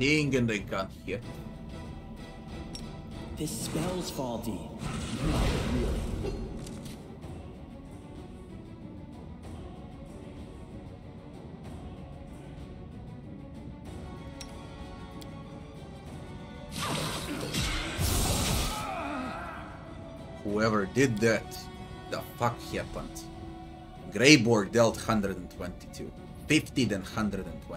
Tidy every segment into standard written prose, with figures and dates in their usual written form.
thing and they can't hit. This spell's faulty. Not really. Whoever did that, the fuck happened? Greybor dealt 122. 50 then 122.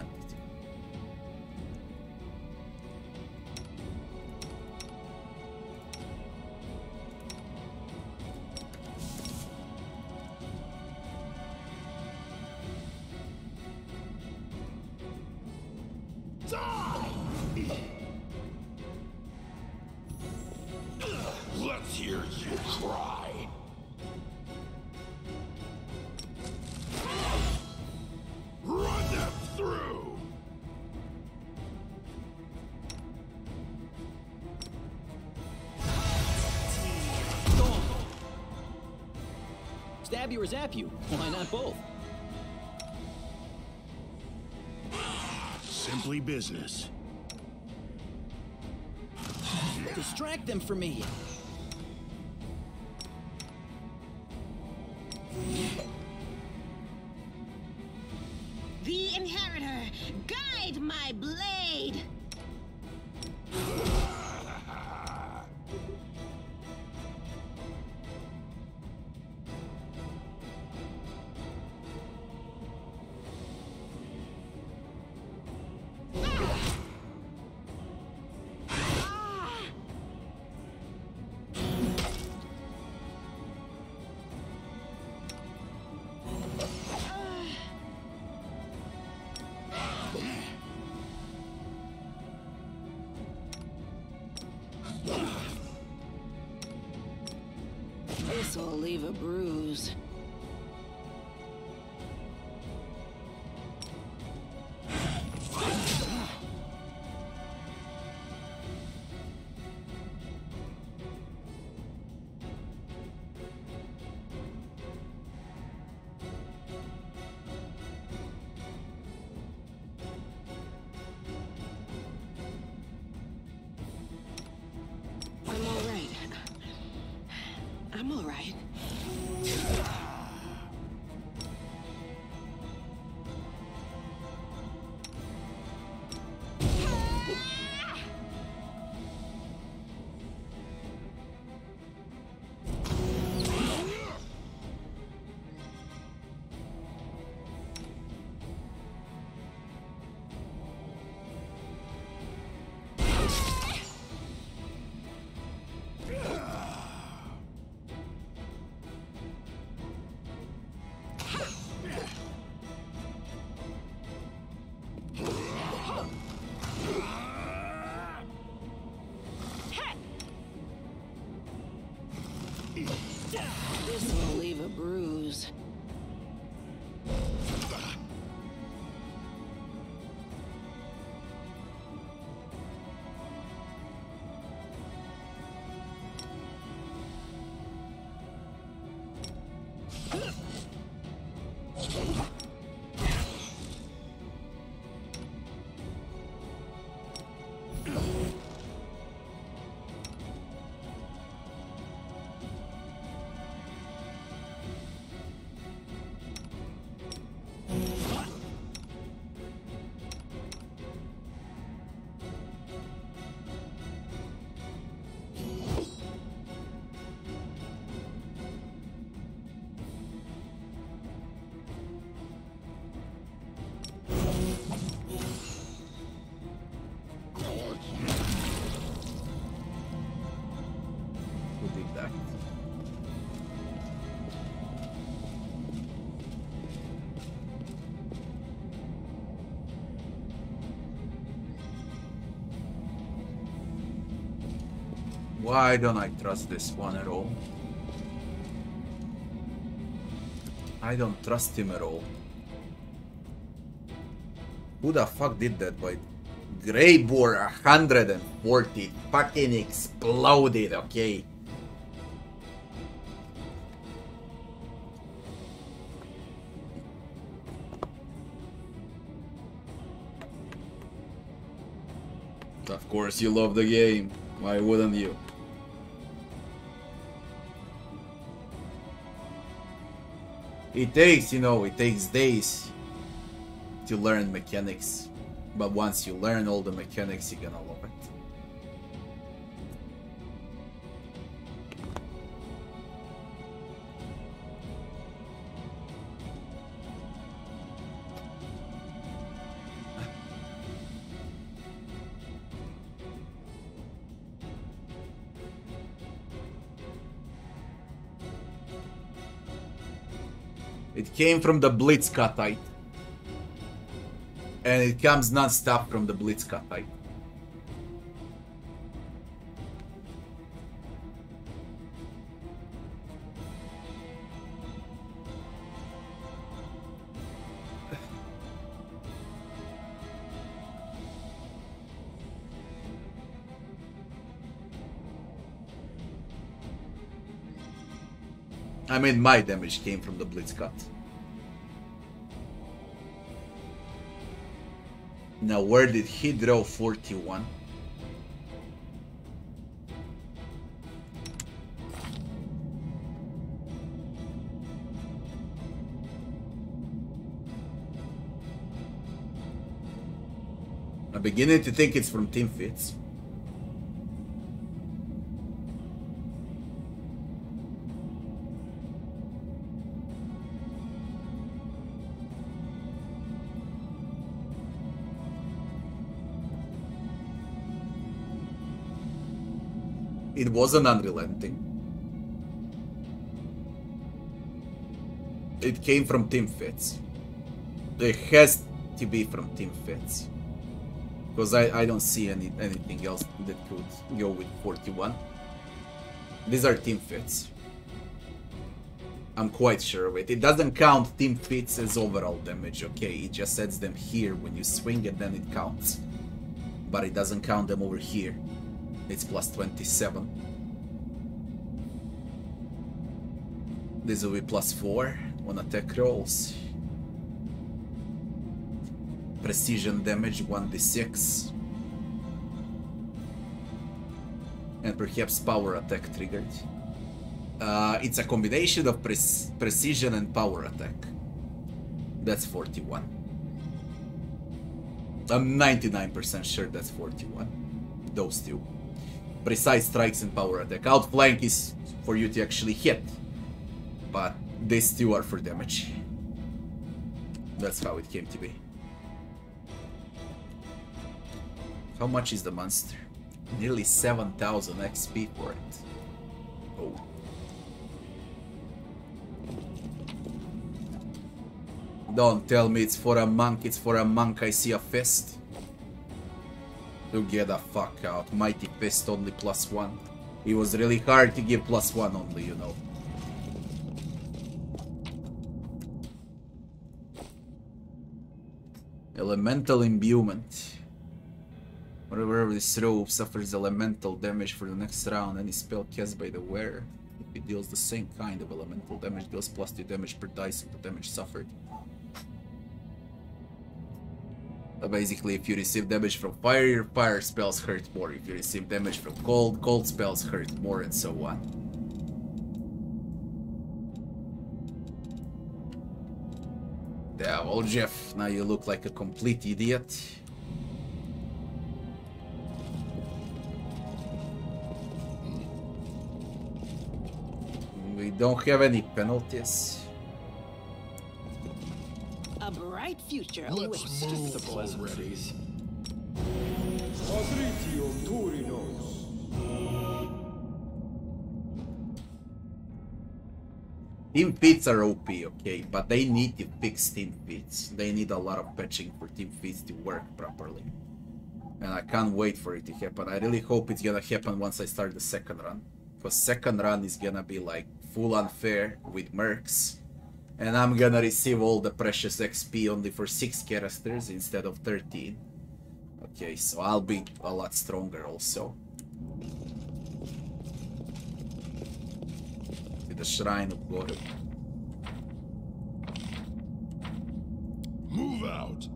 Let's hear you cry. Run them through. Stab you or zap you? Why not both? Simply business. Distract them from me. The Inheritor, guide my blade! This'll leave a bruise. I'm all right. I'm all right. This'll leave a bruise. Who did that? Why don't I trust this one at all? I don't trust him at all. Who the fuck did that by Greybor 140 fucking exploded, okay? Of course you love the game. Why wouldn't you? It takes, you know, it takes days to learn mechanics. But once you learn all the mechanics, you're gonna love it. It came from the Blitzkatite. And it comes non-stop from the Blitzkatite. I mean, my damage came from the Blitzcut. Now, where did he draw 41? I'm beginning to think it's from Team Fits. It wasn't unrelenting. It came from Team Fits. It has to be from Team Fits. Because I don't see anything else that could go with 41. These are Team Fits. I'm quite sure of it. It doesn't count Team Fits as overall damage, okay? It just sets them here when you swing and then it counts. But it doesn't count them over here. It's plus 27. This will be plus 4 on attack rolls. Precision damage 1d6. And perhaps power attack triggered. It's a combination of precision and power attack. That's 41. I'm 99% sure that's 41. Those two. Precise strikes and power attack. Outflank is for you to actually hit. But these two are for damage. That's how it came to be. How much is the monster? Nearly 7,000 XP for it. Oh. Don't tell me it's for a monk. It's for a monk. I see a fist. To get the fuck out. Mighty Fist only plus 1. It was really hard to give plus 1 only, you know. Elemental Imbuement. Wherever this robe suffers elemental damage for the next round, any spell cast by the wearer. If it deals the same kind of elemental damage, deals plus 2 damage per dice of the damage suffered. Basically, if you receive damage from fire, your fire spells hurt more. If you receive damage from cold, cold spells hurt more, and so on. Yeah, well, Jeff, now you look like a complete idiot. We don't have any penalties. A bright future Let's awaits. move already. Team Fits are OP, okay, but they need to fix Team Fits. They need a lot of patching for Team Fits to work properly. And I can't wait for it to happen. I really hope it's gonna happen once I start the second run. Because second run is gonna be like full unfair with mercs. And I'm gonna receive all the precious XP only for 6 characters instead of 13. Okay, so I'll be a lot stronger also. To the Shrine of Goru. Move out.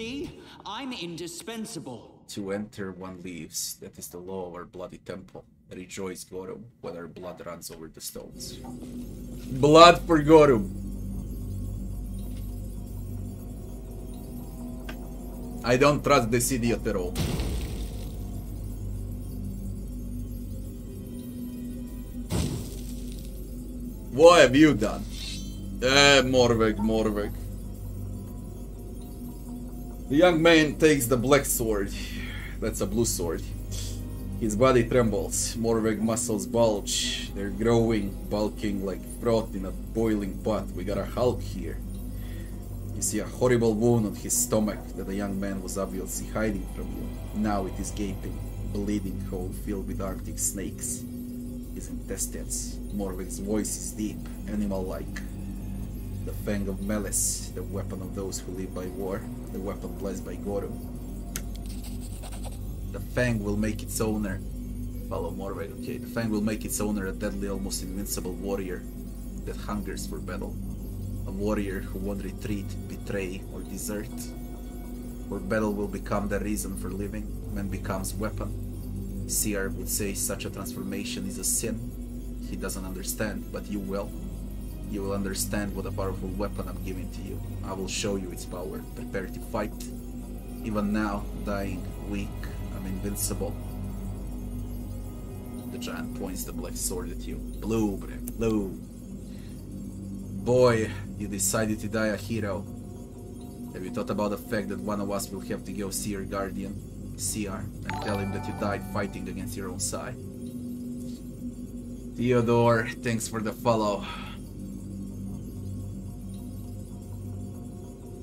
See? I'm indispensable. To enter, one leaves. That is the law of our bloody temple. Rejoice, Gorum, when our blood runs over the stones. Blood for Gorum! I don't trust this idiot at all. What have you done? Morveg. The young man takes the black sword. That's a blue sword. His body trembles. Morveg muscles bulge. They're growing, bulking like froth in a boiling pot. We got a Hulk here. You see a horrible wound on his stomach that the young man was obviously hiding from you. Now it is gaping, bleeding hole filled with arctic snakes. His intestines. Morveg's voice is deep, animal-like. The Fang of Malice, the weapon of those who live by war, the weapon blessed by Gorum. The Fang will make its owner... Follow Morveg, okay. The Fang will make its owner a deadly, almost invincible warrior that hungers for battle. A warrior who won't retreat, betray, or desert. Where battle will become the reason for living, man becomes weapon. Seer would say such a transformation is a sin. He doesn't understand, but you will. You will understand what a powerful weapon I'm giving to you. I will show you its power. Prepare to fight. Even now, dying, weak, I'm invincible. The giant points the black sword at you. Blue, bre, blue. Boy, you decided to die a hero. Have you thought about the fact that one of us will have to go see your guardian, CR, and tell him that you died fighting against your own side? Theodore, thanks for the follow.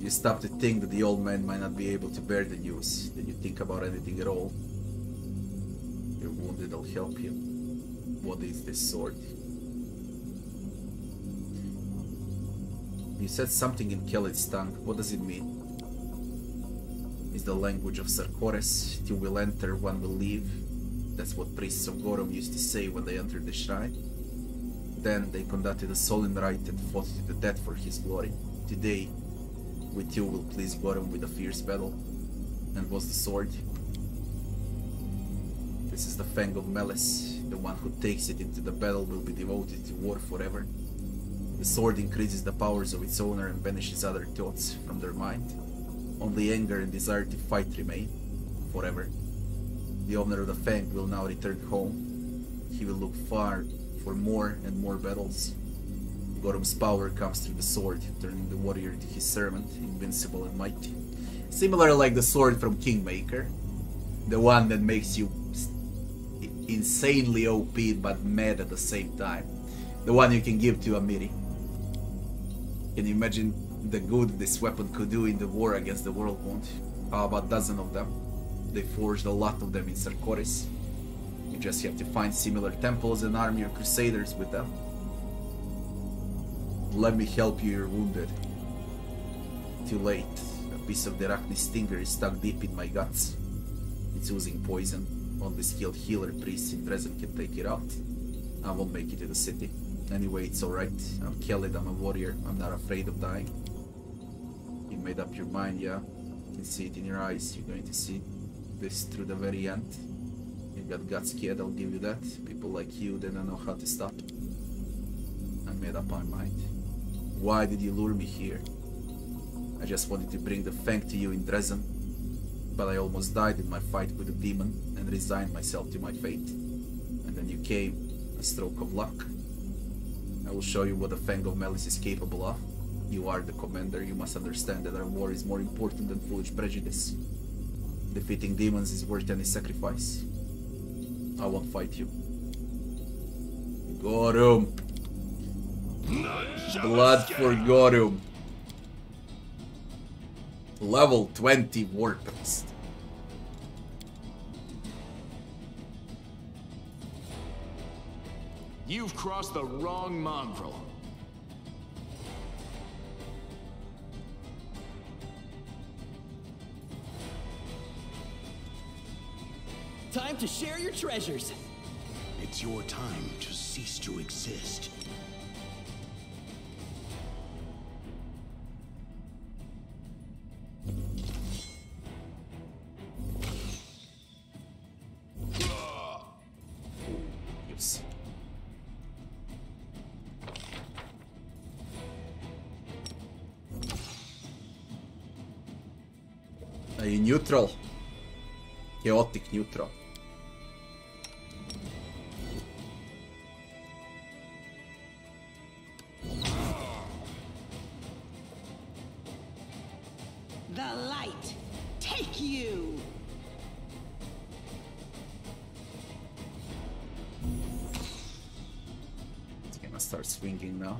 You stop to think that the old man might not be able to bear the news. Then you think about anything at all. Your wounded will help you. What is this sword? You said something in Kelid's tongue. What does it mean? It's the language of Sarkores. You will enter, one will leave. That's what priests of Gorum used to say when they entered the shrine. Then they conducted a solemn rite and fought to the death for his glory. Today, with you will please Gorum with a fierce battle. And was the sword? This is the Fang of Malice. The one who takes it into the battle will be devoted to war forever. The sword increases the powers of its owner and banishes other thoughts from their mind. Only anger and desire to fight remain, forever. The owner of the Fang will now return home. He will look far for more and more battles. Gorum's power comes through the sword, turning the warrior into his servant, invincible and mighty. Similar like the sword from Kingmaker. The one that makes you insanely OP but mad at the same time. The one you can give to a Miri. Can you imagine the good this weapon could do in the war against the World Wound? How about a dozen of them? They forged a lot of them in Sarkores. You just have to find similar temples and arm your crusaders with them. Let me help you, you're wounded. Too late. A piece of the Arachne's stinger is stuck deep in my guts. It's oozing poison. Only skilled healer priests in Dresden can take it out. I won't make it to the city. Anyway, it's alright. I'm Kelid, I'm a warrior. I'm not afraid of dying. You made up your mind, yeah? I can see it in your eyes. You're going to see this through the very end. You got guts, kid, I'll give you that. People like you, they don't know how to stop. I made up my mind. Why did you lure me here? I just wanted to bring the Fang to you in Dresden. But I almost died in my fight with the demon and resigned myself to my fate. And then you came, a stroke of luck. I will show you what the Fang of Malice is capable of. You are the commander, you must understand that our war is more important than foolish prejudice. Defeating demons is worth any sacrifice. I won't fight you. Gorum! Blood for Gorum! Level 20 War Priest. You've crossed the wrong mongrel. Time to share your treasures. It's your time to cease to exist. A neutral. Chaotic neutral. The light, take you! It's gonna start swinging now.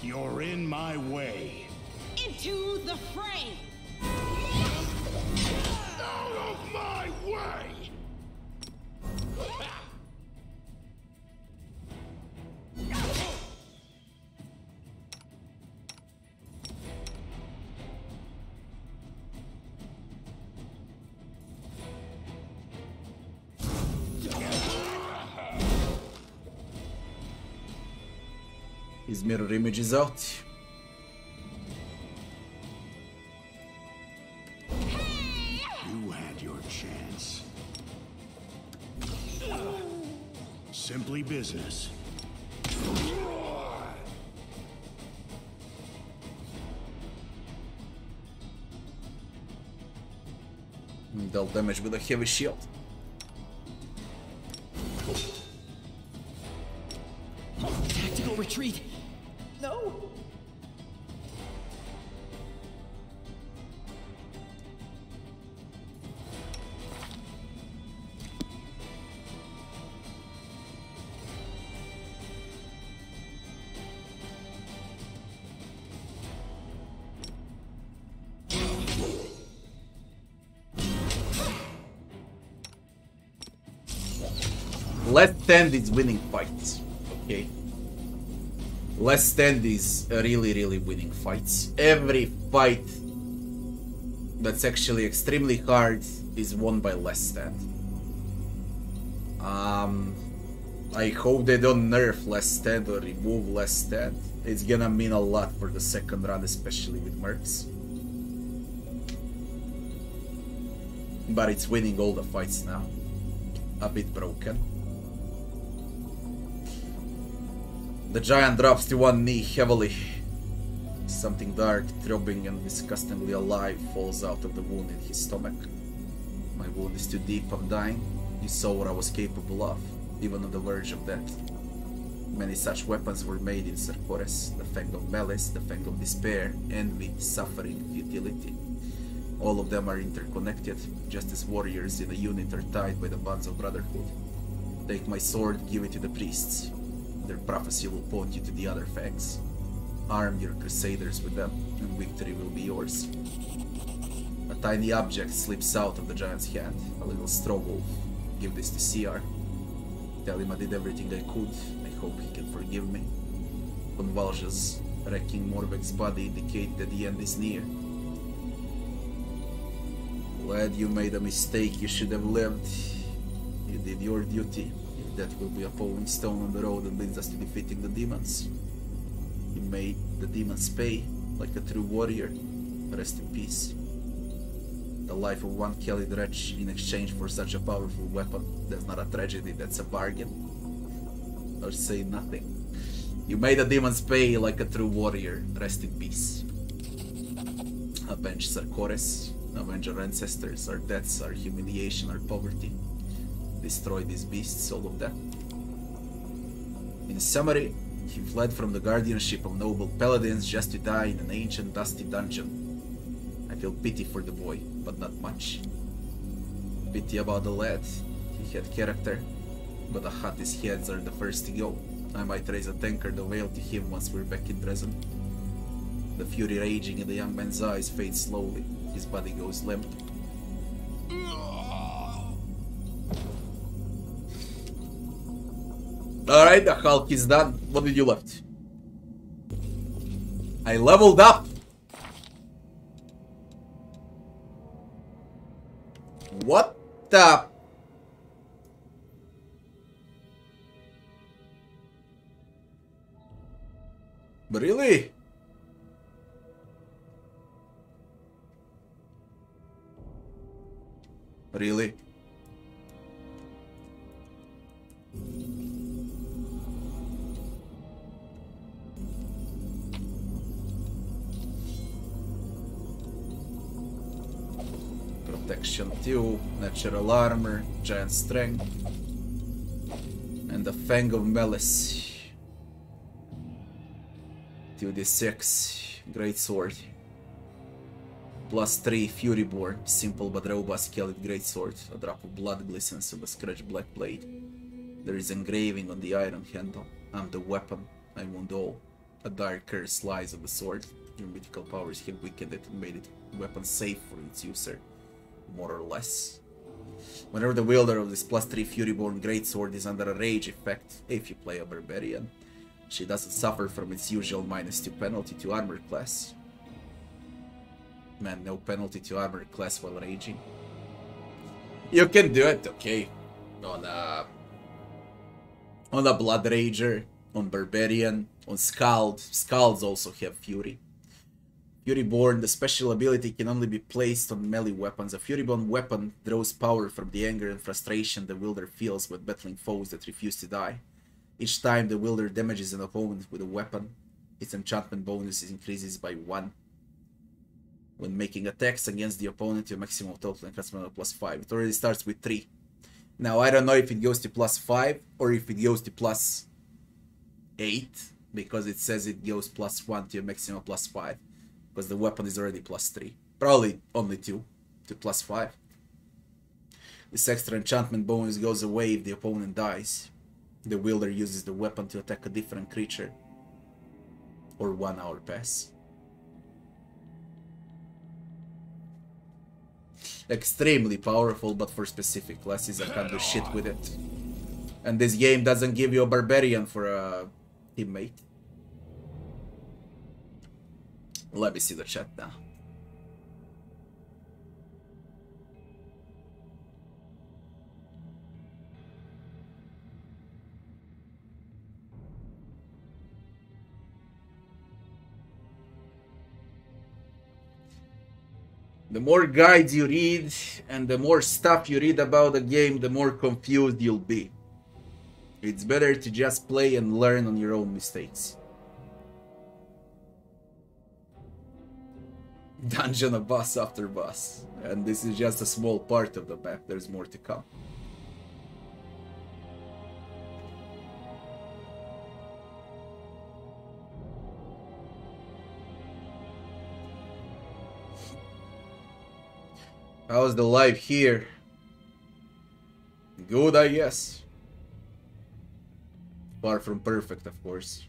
You're in my way. Into the fray! Out of my way! His mirror image is out. You had your chance. Simply business. Dealt damage with a heavy shield. Tactical retreat. No. Last stand is winning fights. Okay. Last stand is really winning fights. Every fight that's actually extremely hard is won by last stand. I hope they don't nerf last stand or remove last stand. It's gonna mean a lot for the second run, especially with mercs. But it's winning all the fights now. A bit broken. The giant drops to one knee heavily. Something dark, throbbing and disgustingly alive falls out of the wound in his stomach. My wound is too deep, I'm dying. You saw what I was capable of, even on the verge of death. Many such weapons were made in Sarkores, the Fang of Malice, the Fang of Despair, Envy, Suffering, Futility. All of them are interconnected, just as warriors in a unit are tied by the bonds of brotherhood. Take my sword, give it to the priests. Their prophecy will point you to the other fangs. Arm your crusaders with them, and victory will be yours. A tiny object slips out of the giant's hand, a little straw wolf. Give this to CR. Tell him I did everything I could. I hope he can forgive me. Convulsions wrecking Morvek's body indicate that the end is near. Glad you made a mistake, you should have lived. You did your duty. That will be a pulling stone on the road that leads us to defeating the demons. You made the demons pay, like a true warrior. Rest in peace. The life of one Kelly wretch in exchange for such a powerful weapon. That's not a tragedy, that's a bargain. Or say nothing. You made the demons pay like a true warrior. Rest in peace. Avenge Sarkores. Avenge our ancestors, our deaths, our humiliation, our poverty. Destroy these beasts, all of them. In summary, he fled from the guardianship of noble paladins just to die in an ancient dusty dungeon. I feel pity for the boy, but not much. Pity about the lad. He had character, but the hottest heads are the first to go. I might raise a tankard of ale to him once we're back in Dresden. The fury raging in the young man's eyes fades slowly. His body goes limp. Alright, the Hulk is done. What did you left? I leveled up! What the... Really? Really? Protection 2, natural armor, giant strength, and the Fang of Malice. 2d6, great sword. +3, Furyborn, simple but robust skeleton greatsword. A drop of blood glistens on the scratched black blade. There is engraving on the iron handle. I'm the weapon, I wound all. A dark curse lies on the sword. Your mythical powers have weakened it and made it weapon safe for its user, more or less. Whenever the wielder of this +3 Furyborn greatsword is under a rage effect, if you play a barbarian, she doesn't suffer from its usual -2 penalty to armor class. Man, no penalty to armor class while raging. You can do it, okay, on a Blood Rager, on Barbarian, on Scald. Scalds also have Fury. Furyborn, the special ability can only be placed on melee weapons. A Furyborn weapon draws power from the anger and frustration the wielder feels when battling foes that refuse to die. Each time the wielder damages an opponent with a weapon, its enchantment bonus increases by 1. When making attacks against the opponent, your maximum total enhancement of +5. It already starts with 3. Now, I don't know if it goes to +5 or if it goes to +8, because it says it goes +1 to your maximum +5, because the weapon is already +3. Probably only 2 to +5. This extra enchantment bonus goes away if the opponent dies. The wielder uses the weapon to attack a different creature, or 1 hour pass. Extremely powerful, but for specific classes I can't do shit with it. And this game doesn't give you a barbarian for a teammate. Let me see the chat now. The more guides you read and the more stuff you read about the game, the more confused you'll be. It's better to just play and learn on your own mistakes. Dungeon of boss after boss. And this is just a small part of the map, there's more to come. How's the life here? Good, I guess. Far from perfect, of course.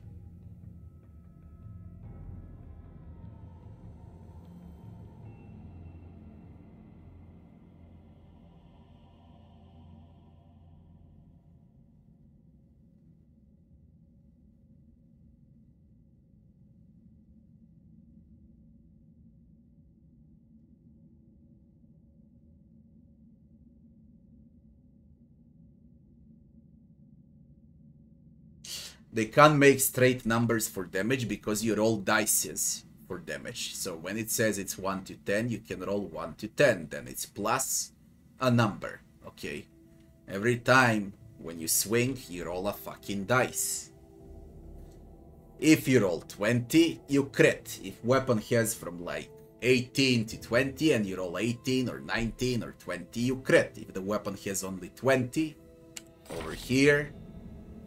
They can't make straight numbers for damage because you roll dices for damage. So when it says it's 1 to 10, you can roll 1 to 10. Then it's plus a number, okay? Every time when you swing, you roll a fucking dice. If you roll 20, you crit. If weapon has from like 18 to 20 and you roll 18 or 19 or 20, you crit. If the weapon has only 20, over here,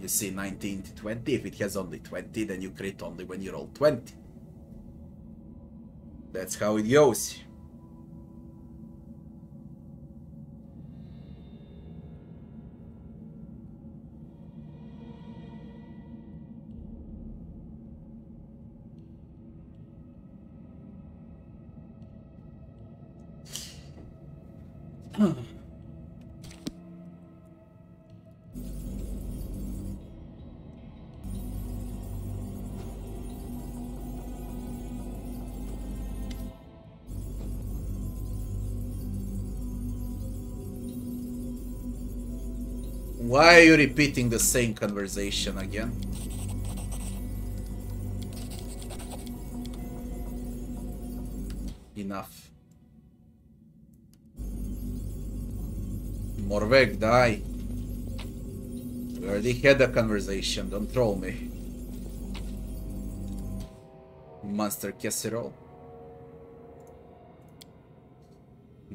you see 19 to 20. If it has only 20, then you crit only when you roll 20. That's how it goes. Why are you repeating the same conversation again? Enough. Morvek, die. We already had a conversation, don't troll me. Monster casserole.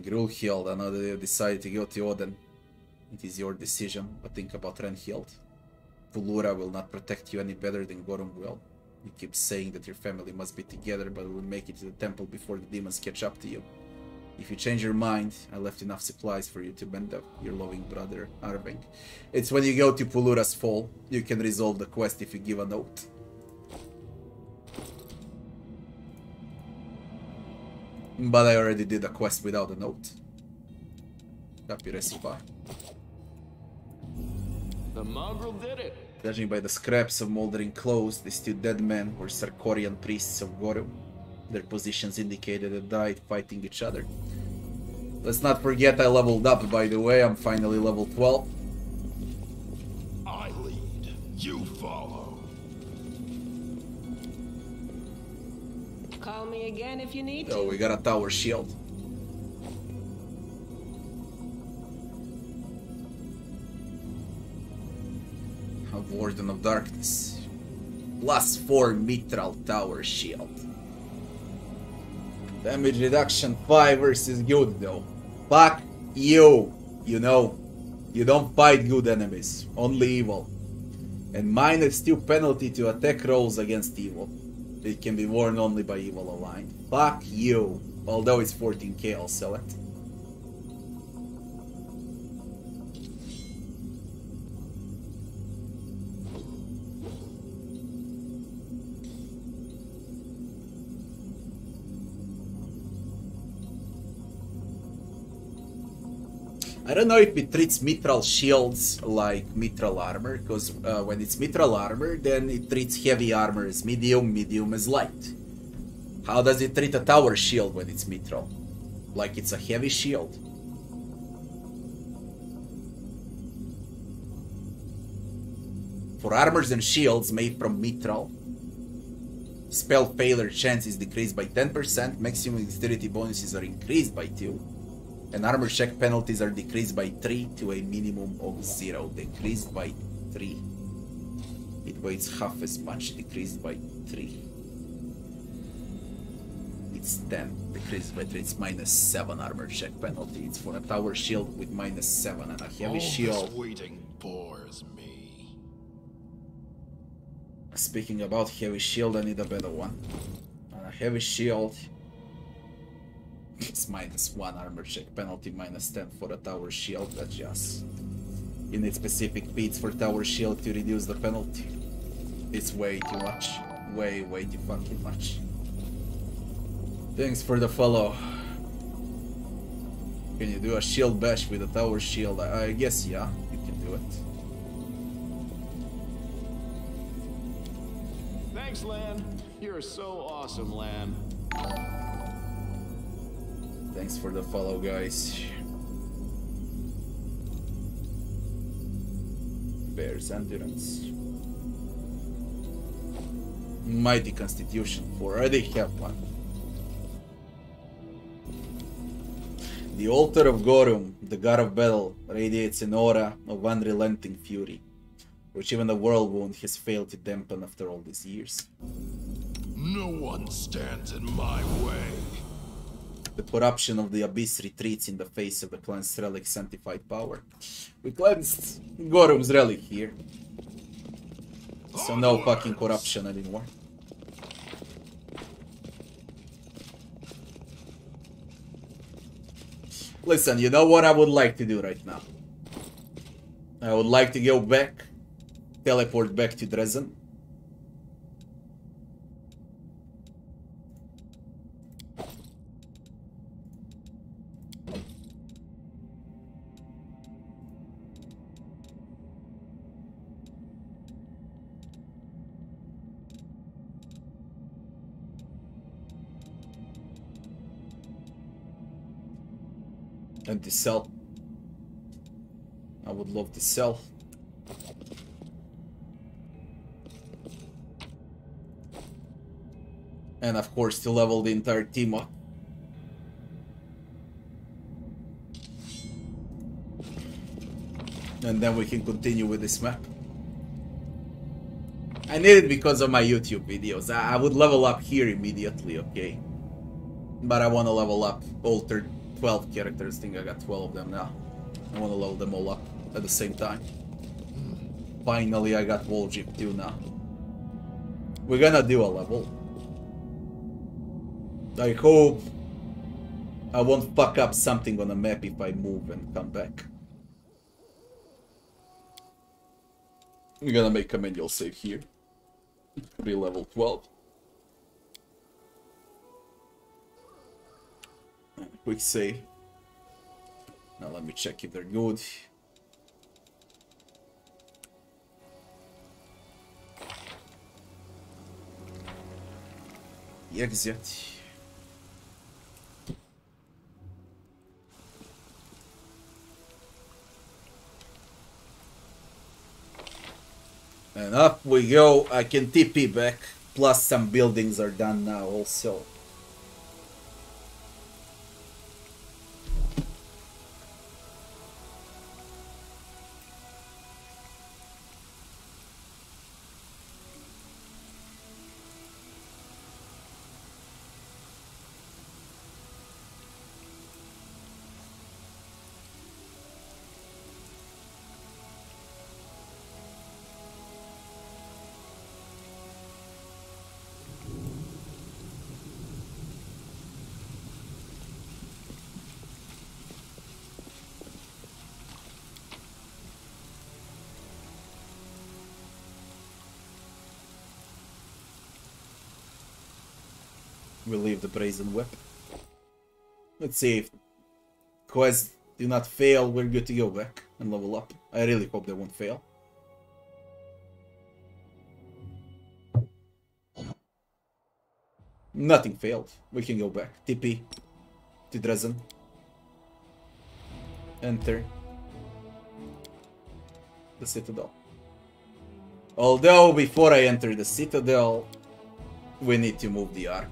Grulhild, I know that you decided to go to Odin. It is your decision, but think about Renhild. Pulura will not protect you any better than Gorum will. You keep saying that your family must be together, but will make it to the temple before the demons catch up to you. If you change your mind, I left enough supplies for you to bend up your loving brother, Arveng. It's when you go to Pulura's Fall, you can resolve the quest if you give a note. But I already did a quest without a note. Copy recipe. The mongrel did it. Judging by the scraps of moldering clothes, these two dead men were Sarkorian priests of Gorum. Their positions indicated they died fighting each other. Let's not forget I leveled up, by the way. I'm finally level 12. I lead, you follow. Call me again if you need to. Oh, we got a tower shield. A Warden of Darkness. +4 Mitral Tower Shield. Damage reduction 5 versus good though. Fuck you. You know, you don't fight good enemies, only evil. And -2 penalty to attack rolls against evil. It can be worn only by evil aligned. Fuck you. Although it's 14k, I'll sell it. I don't know if it treats mitral shields like mitral armor, because when it's mitral armor, then it treats heavy armor as medium, medium as light. How does it treat a tower shield when it's mitral? Like it's a heavy shield. For armors and shields made from mitral, spell failure chance is decreased by 10%, maximum dexterity bonuses are increased by 2. And armor check penalties are decreased by 3 to a minimum of 0. Decreased by 3. It weighs half as much. Decreased by 3. It's 10. Decreased by 3. It's -7 armor check penalty. It's for a tower shield with -7 and a heavy shield. This waiting bores me. Speaking about heavy shield, I need a better one. A heavy shield. It's -1 armor check penalty, -10 for a tower shield. That's just... You need specific feats for tower shield to reduce the penalty. It's way too much. Way too fucking much. Thanks for the follow. Can you do a shield bash with a tower shield? I guess yeah, you can do it. Thanks, Lan. You're so awesome, Lan. Thanks for the follow, guys. Bears endurance. Mighty Constitution 4. I already have one. The altar of Gorum, the god of battle, radiates an aura of unrelenting fury, which even the whirlwind has failed to dampen after all these years. No one stands in my way. The corruption of the abyss retreats in the face of the cleansed relic sanctified power. We cleansed Gorum's relic here. So no fucking corruption anymore. Listen, you know what I would like to do right now? I would like to go back, teleport back to Dresden. And to sell. I would love to sell. And of course to level the entire team up. And then we can continue with this map. I need it because of my YouTube videos. I would level up here immediately, okay? But I want to level up all 12 characters. I think I got 12 of them now. I want to level them all up at the same time. Finally, I got Wall Jeep 2 now. We're gonna do a level. I hope I won't fuck up something on the map if I move and come back. We're gonna make a manual save here. Re-level 12. And a quick save. Now let me check if they're good. Exit. And up we go. I can TP back. Plus some buildings are done now also. We leave the brazen whip. Let's see if quests do not fail. We're good to go back and level up. I really hope they won't fail. Nothing failed. We can go back. TP to Dresden. Enter the Citadel. Although before I enter the Citadel, we need to move the army.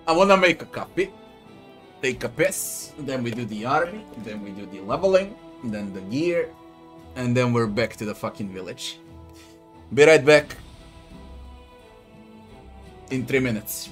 I wanna make a copy, take a piss, then we do the army, then we do the leveling, then the gear, and then we're back to the fucking village. Be right back in 3 minutes.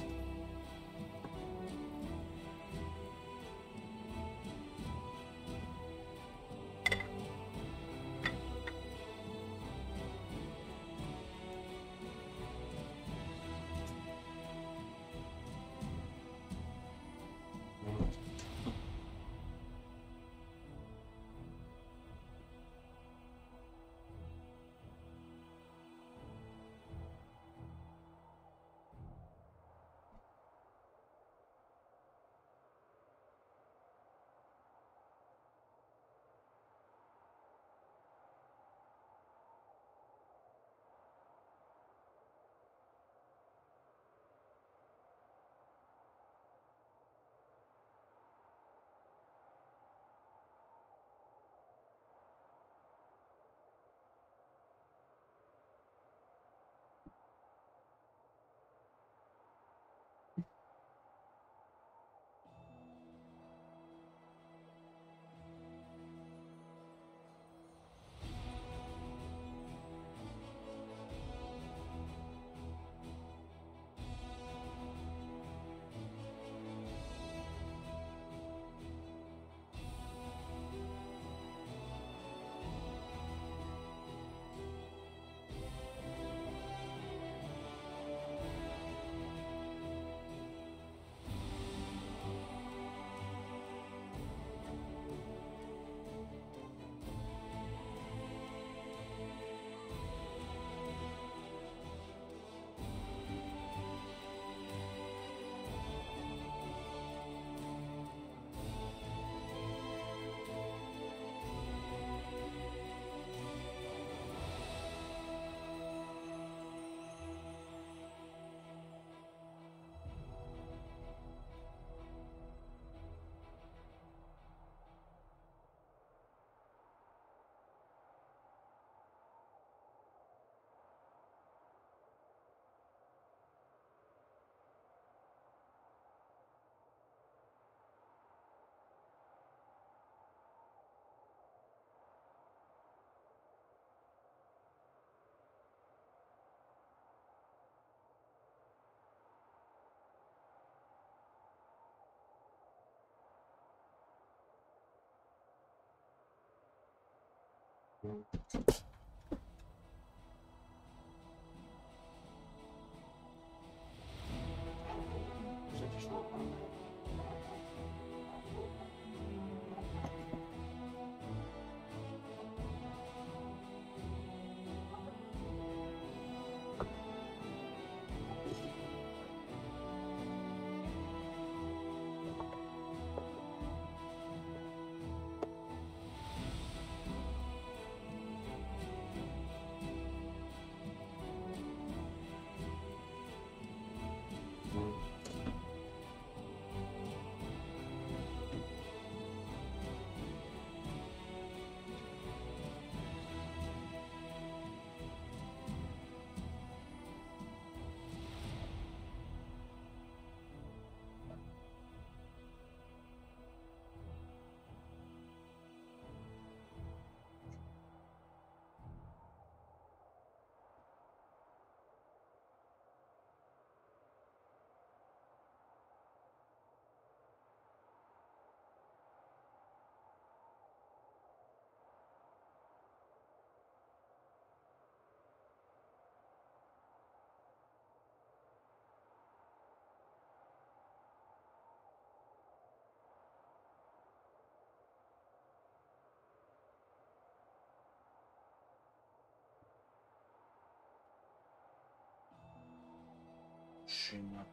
Шина.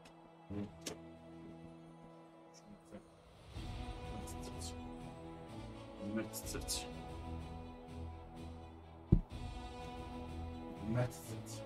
Мерцать. Мерцать.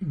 Yeah.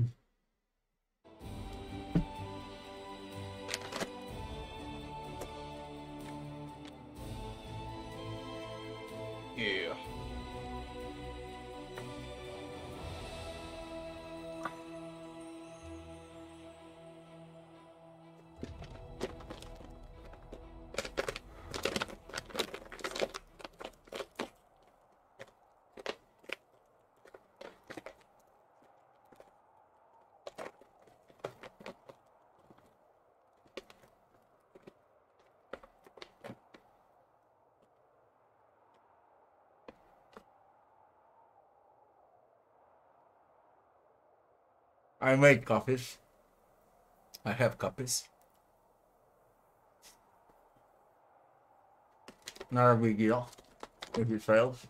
I make copies. I have copies. Not a big deal if it fails.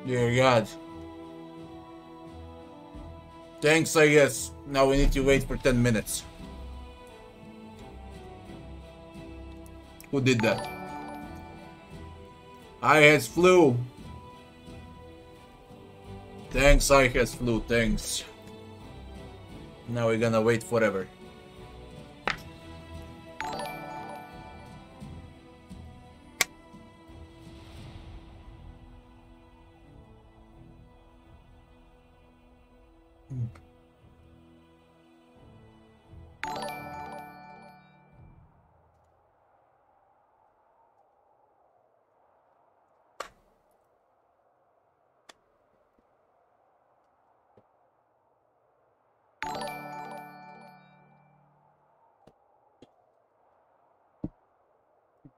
Dear God. Thanks, I guess. Now we need to wait for 10 minutes. Who did that? I has flu. Thanks, I has flu. Thanks. Now we're gonna wait forever.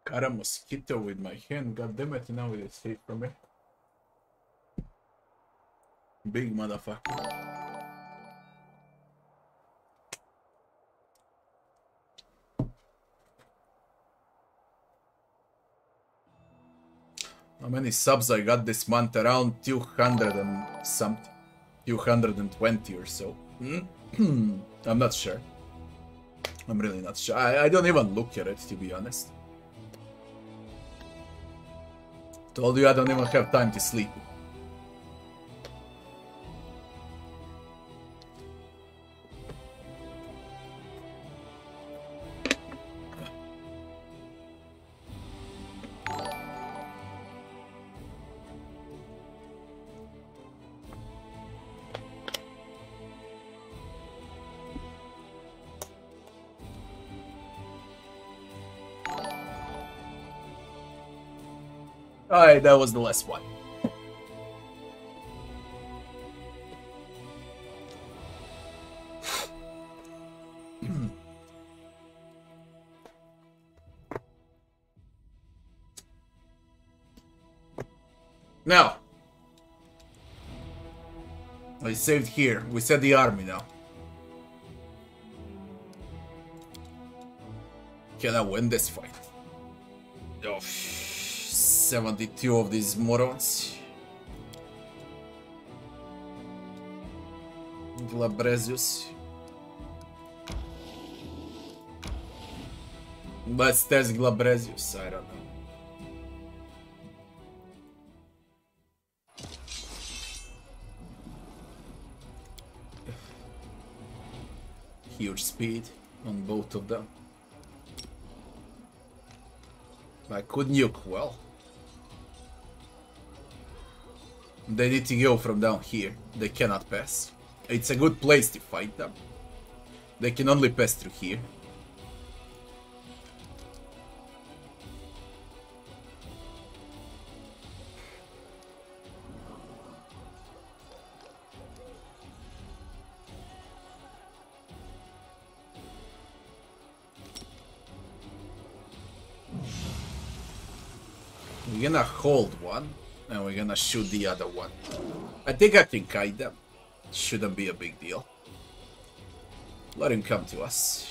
Got a mosquito with my hand. God damn it! Now it escaped from me. Big motherfucker. How many subs I got this month? Around 200 and something. 220 or so. I'm not sure. I'm really not sure. I don't even look at it, to be honest. Told you I don't even have time to sleep. Alright, that was the last one. Now, I saved here. We set the army now. Can I win this fight? Oh, 72 of these morons. Glabrezius. Let's test Glabrezius, I don't know. Huge speed on both of them. I could nuke well. They need to go from down here. They cannot pass. It's a good place to fight them. They can only pass through here. We're gonna hold one, and we're gonna shoot the other one. I think I can kite them. Shouldn't be a big deal. Let him come to us.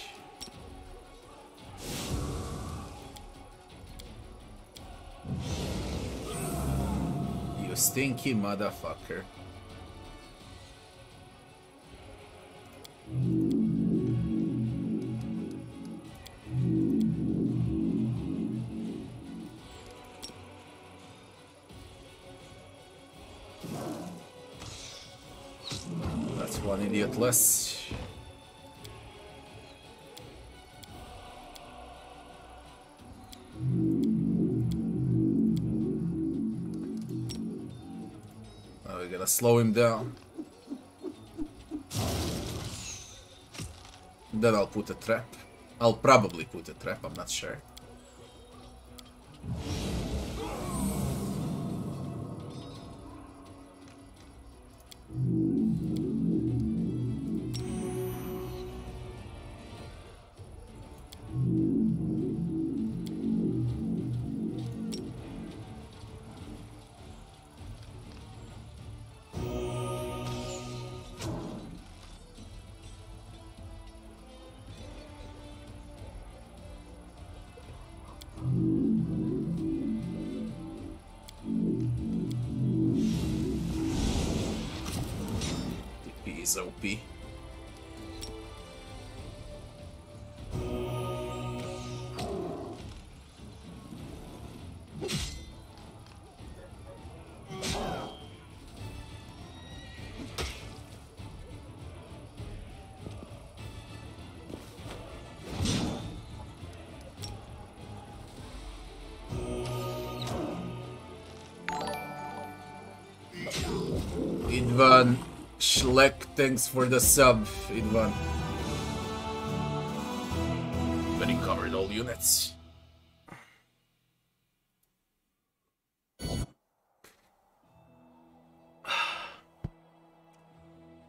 stinky motherfucker. That's one idiot less. We gotta slow him down. Then I'll put a trap. I'll probably put a trap, I'm not sure. Is OP. Idvan Schleck, thanks for the sub, Idvan. But he covered all units.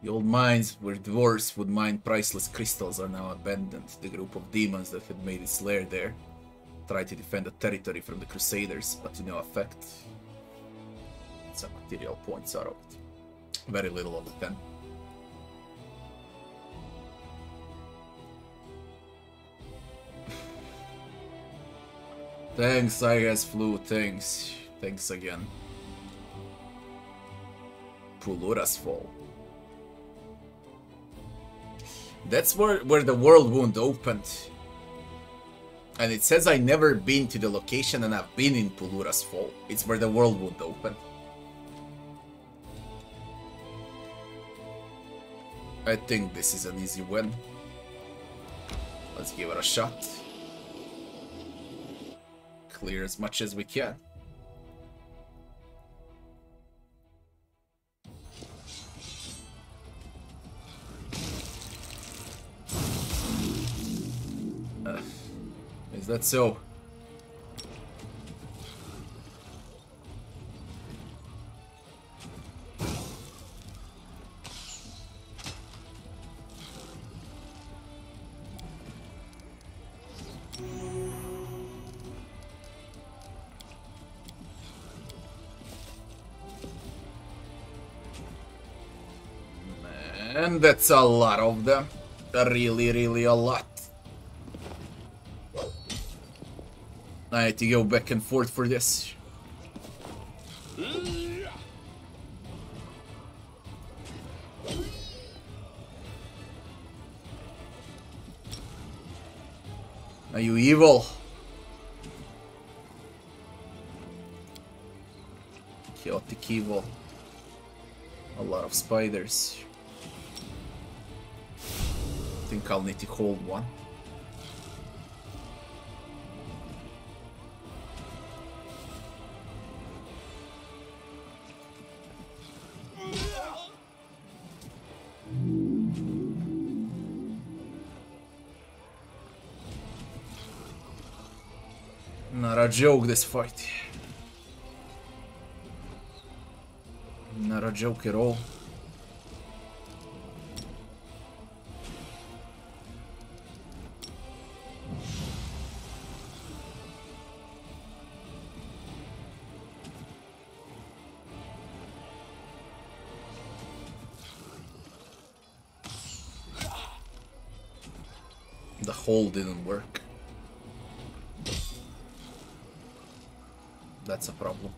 The old mines where dwarves would mine priceless crystals are now abandoned. The group of demons that had made its lair there tried to defend the territory from the Crusaders, but to no effect. Some material points out of it. Very little of the 10. Thanks, I guess, Flu. Thanks. Thanks again. Pulura's Fall. That's where the world wound opened. And it says I never been to the location and I've been in Pulura's Fall. It's where the world wound opened. I think this is an easy win. Let's give it a shot. Clear as much as we can. Is that so? And that's a lot of them. Really a lot. I had to go back and forth for this. Are you evil? Chaotic evil. A lot of spiders. I think I'll need to hold one. Not a joke, this fight. Not a joke at all. The hole didn't work. That's a problem.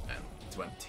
And 20.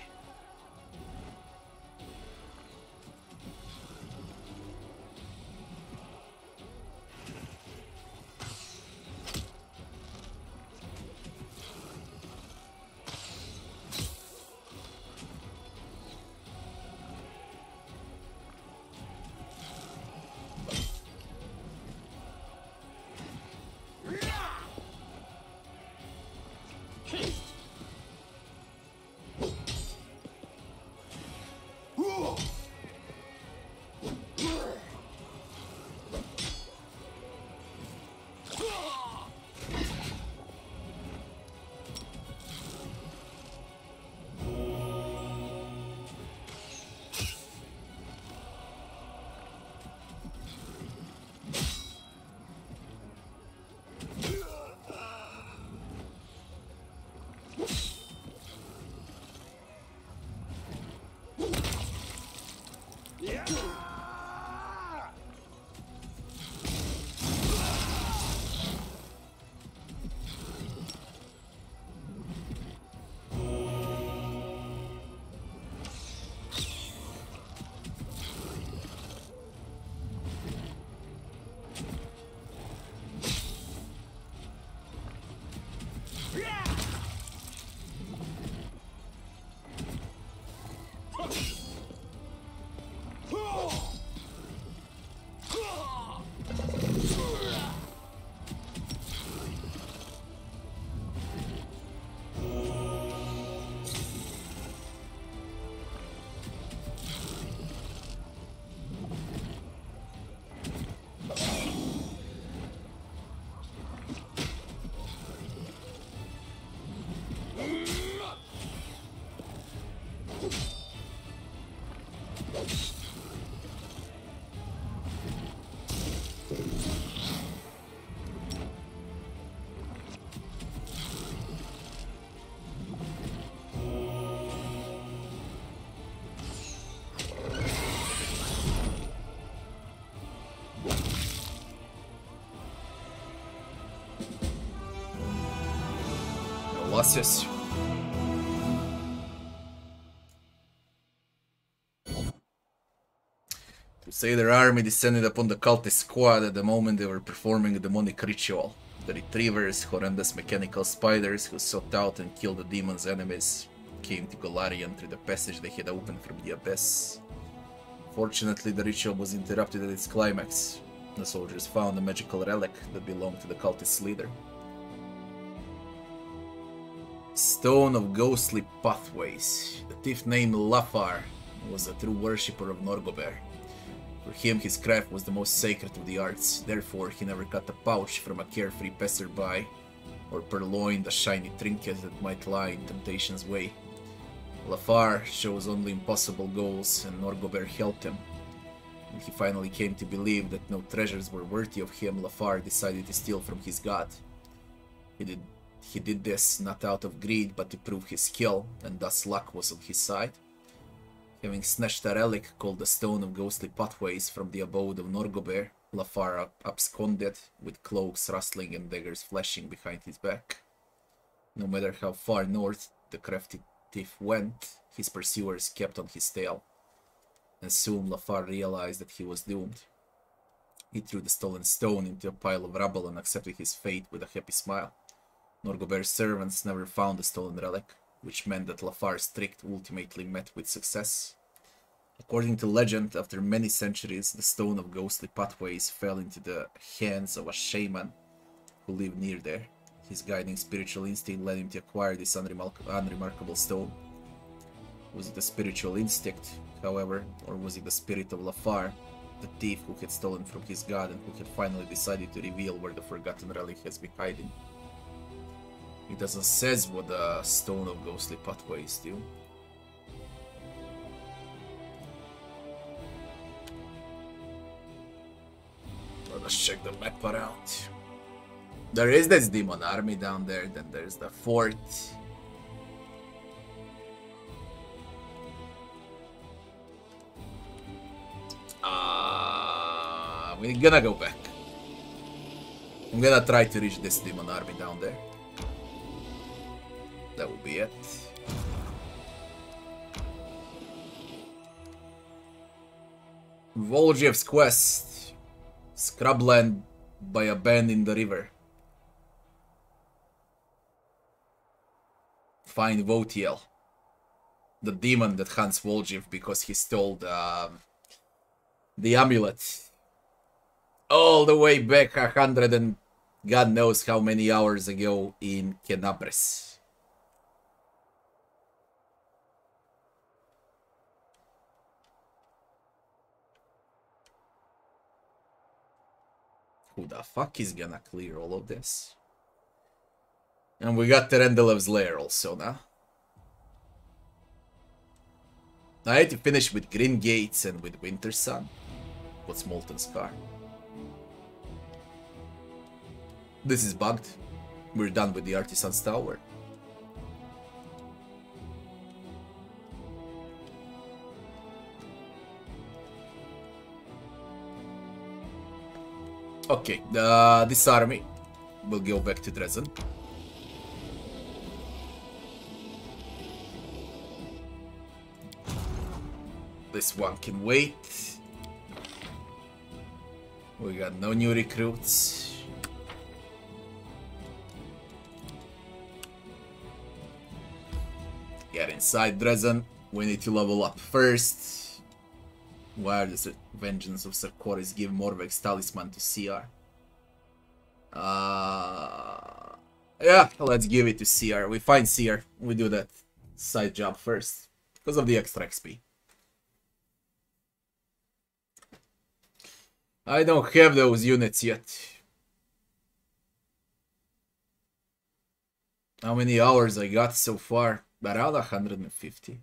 Losses. Crusader army descended upon the cultist squad at the moment they were performing a demonic ritual. The retrievers, horrendous mechanical spiders who sought out and killed the demon's enemies, came to Golarion through the passage they had opened from the abyss. Fortunately, the ritual was interrupted at its climax. The soldiers found a magical relic that belonged to the cultist's leader. Stone of Ghostly Pathways. The thief named Lafar was a true worshipper of Norgober. For him, his craft was the most sacred of the arts, therefore he never cut a pouch from a carefree passerby, or purloined a shiny trinket that might lie in temptation's way. Lafar chose only impossible goals, and Norgober helped him. When he finally came to believe that no treasures were worthy of him, Lafar decided to steal from his god. He did this not out of greed, but to prove his skill, and thus luck was on his side. Having snatched a relic called the Stone of Ghostly Pathways from the abode of Norgober, Lafar absconded, with cloaks rustling and daggers flashing behind his back. No matter how far north the crafty thief went, his pursuers kept on his tail, and soon Lafar realized that he was doomed. He threw the stolen stone into a pile of rubble and accepted his fate with a happy smile. Norgober's servants never found the stolen relic, which meant that Lafar's trick ultimately met with success. According to legend, after many centuries, the Stone of Ghostly Pathways fell into the hands of a shaman who lived near there. His guiding spiritual instinct led him to acquire this unremarkable stone. Was it a spiritual instinct, however, or was it the spirit of Lafar, the thief who had stolen from his god and who had finally decided to reveal where the forgotten relic has been hiding? It doesn't say what the Stone of Ghostly Pathways do. Let's check the map around. There is this demon army down there, then there's the fort. we're gonna go back. I'm gonna try to reach this demon army down there. That will be it. Volgiev's quest. Scrubland by a bend in the river. Find Votiel, the demon that hunts Volgiev because he stole the amulet. All the way back 100 and God knows how many hours ago in Kenabres. Who the fuck is gonna clear all of this? And we got Terendelev's lair also now. I had to finish with Green Gates and with Winter Sun. What's Molten Scar? This is bugged. We're done with the Artisan's Tower. Okay, this army will go back to Dresden. This one can wait. We got no new recruits. Get inside Dresden. We need to level up first. Why does the Vengeance of Sarkoris give Morveg's talisman to CR? Yeah, let's give it to CR. We find CR. We do that side job first. Because of the extra XP. I don't have those units yet. How many hours I got so far? Around 150.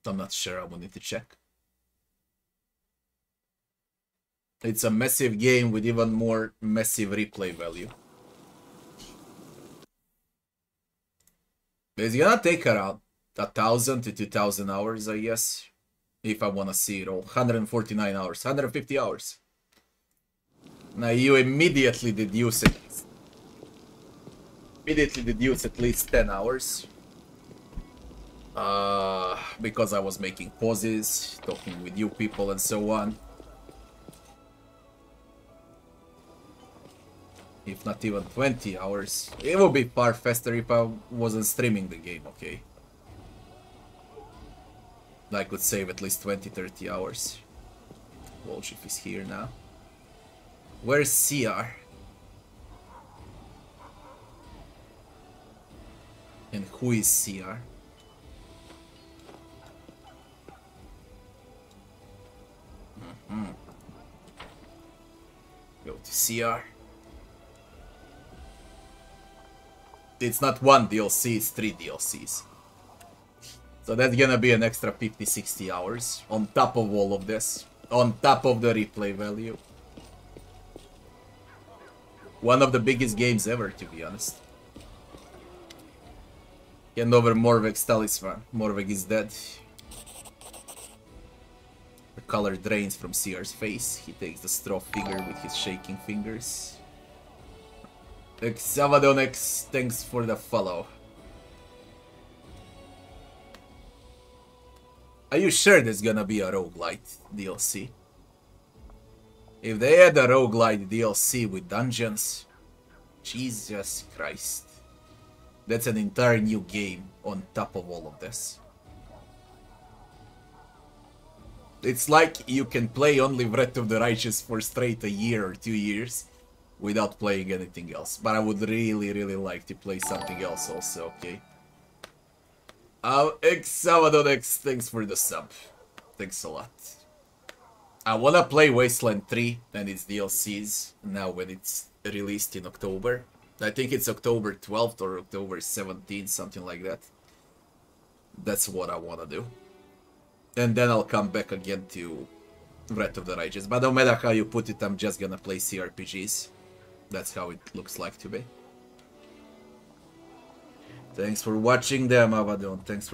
I'm not sure, I will need to check. It's a massive game with even more massive replay value. It's gonna take around 1,000 to 2,000 hours, I guess. If I wanna see it all. 149 hours, 150 hours. Now you immediately deduce it. Immediately deduce at least 10 hours. Because I was making pauses, talking with you people and so on. If not even 20 hours. It would be far faster if I wasn't streaming the game, okay? I could save at least 20-30 hours. Volgiev is here now. Where's CR? And who is CR? Go to CR. It's not one DLC, it's 3 DLCs. So that's gonna be an extra 50-60 hours on top of all of this. On top of the replay value. One of the biggest games ever, to be honest. Hand over Morveg's talisman. Morveg is dead. The color drains from CR's face. He takes the straw figure with his shaking fingers. Xavadonex, thanks for the follow. Are you sure there's gonna be a roguelite DLC? If they had a roguelite DLC with dungeons, Jesus Christ. That's an entire new game on top of all of this. It's like you can play only Wrath of the Righteous for straight a year or 2 years without playing anything else. But I would really like to play something else also, okay? Xavadonex, thanks for the sub. Thanks a lot. I wanna play Wasteland 3 and its DLCs now when it's released in October. I think it's October 12th or October 17th, something like that. That's what I wanna do. And then I'll come back again to Wrath of the Righteous. But no matter how you put it, I'm just gonna play CRPGs. That's how it looks like to me. Thanks for watching them, Avadon. Thanks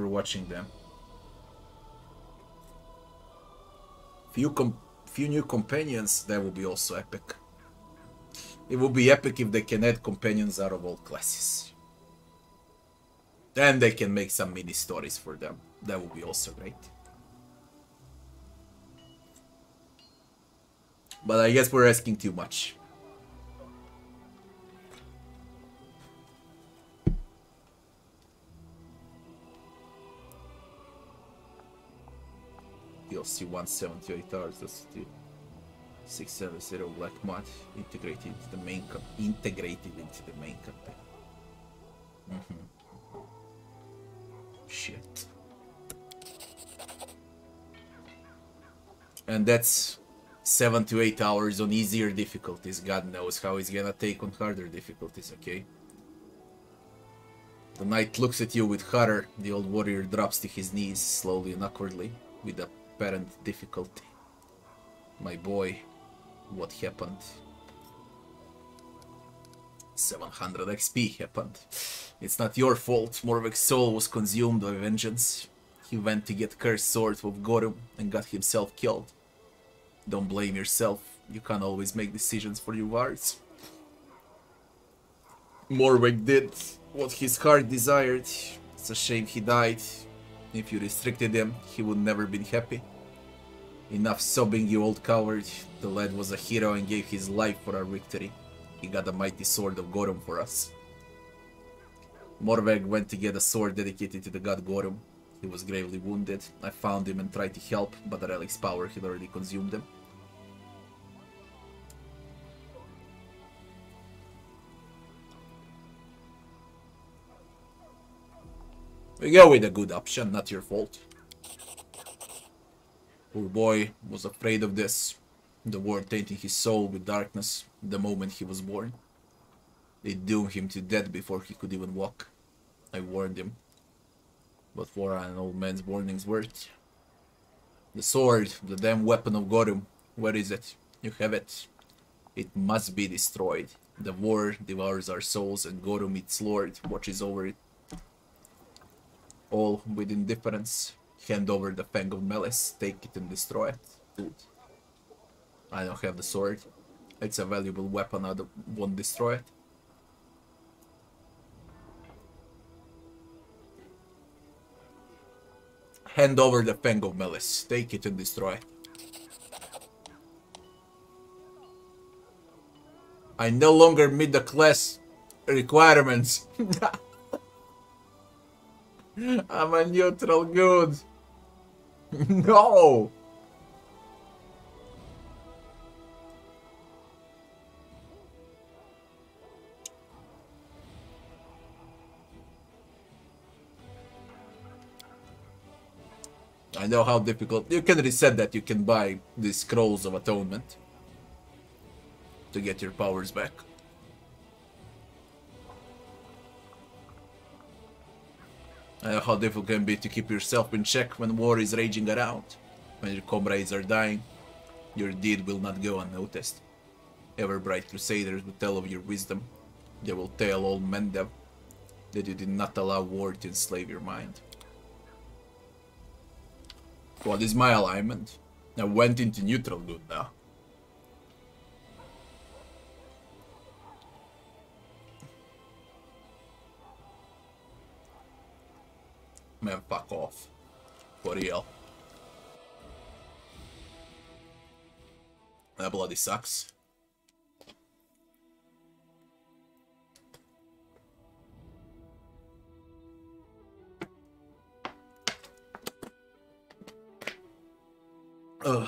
few new companions, that would be also epic. It would be epic if they can add companions out of all classes. Then they can make some mini stories for them. That would be also great. But I guess we're asking too much. DLC 178 hours, that's 670 black mud integrated into the main campaign. Shit. And that's 7 to 8 hours on easier difficulties. God knows how he's gonna take on harder difficulties, okay? The knight looks at you with horror. The old warrior drops to his knees slowly and awkwardly with apparent difficulty. My boy, what happened? 700 XP happened. It's not your fault. Morvek's soul was consumed by vengeance. He went to get cursed sword of Gorum and got himself killed. Don't blame yourself. You can't always make decisions for your wards. Morvek did what his heart desired. It's a shame he died. If you restricted him, he would never been happy. Enough sobbing, you old coward. The lad was a hero and gave his life for our victory. He got the mighty sword of Gorum for us. Morvek went to get a sword dedicated to the god Gorum. He was gravely wounded. I found him and tried to help, but the relic's power had already consumed him. We go with a good option, not your fault. Poor boy was afraid of this. The war tainting his soul with darkness the moment he was born. It doomed him to death before he could even walk. I warned him. But what are an old man's warnings worth? The sword, the damn weapon of Gorum. Where is it? You have it. It must be destroyed. The war devours our souls and Gorum, its lord, watches over it. All with indifference. Hand over the Fang of Malice, take it and destroy it. Dude. I don't have the sword. It's a valuable weapon, I won't destroy it. Hand over the Fang of Malice, take it and destroy it. I no longer meet the class requirements. I'm a neutral good. No! I know how difficult. You can reset that. You can buy the Scrolls of Atonement to get your powers back. I know how difficult it can be to keep yourself in check when war is raging around. When your comrades are dying, your deed will not go unnoticed. Ever-bright crusaders will tell of your wisdom. They will tell all men that you did not allow war to enslave your mind. What is my alignment? I went into neutral good now. Man, fuck off. For real. That bloody sucks. Ugh.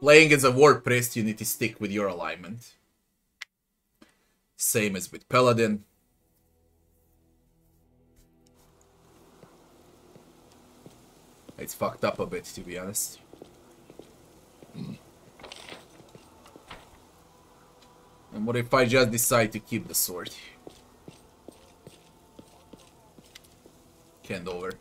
Playing as a war priest, you need to stick with your alignment. Same as with Paladin. It's fucked up a bit, to be honest. And what if I just decide to keep the sword? Hand over.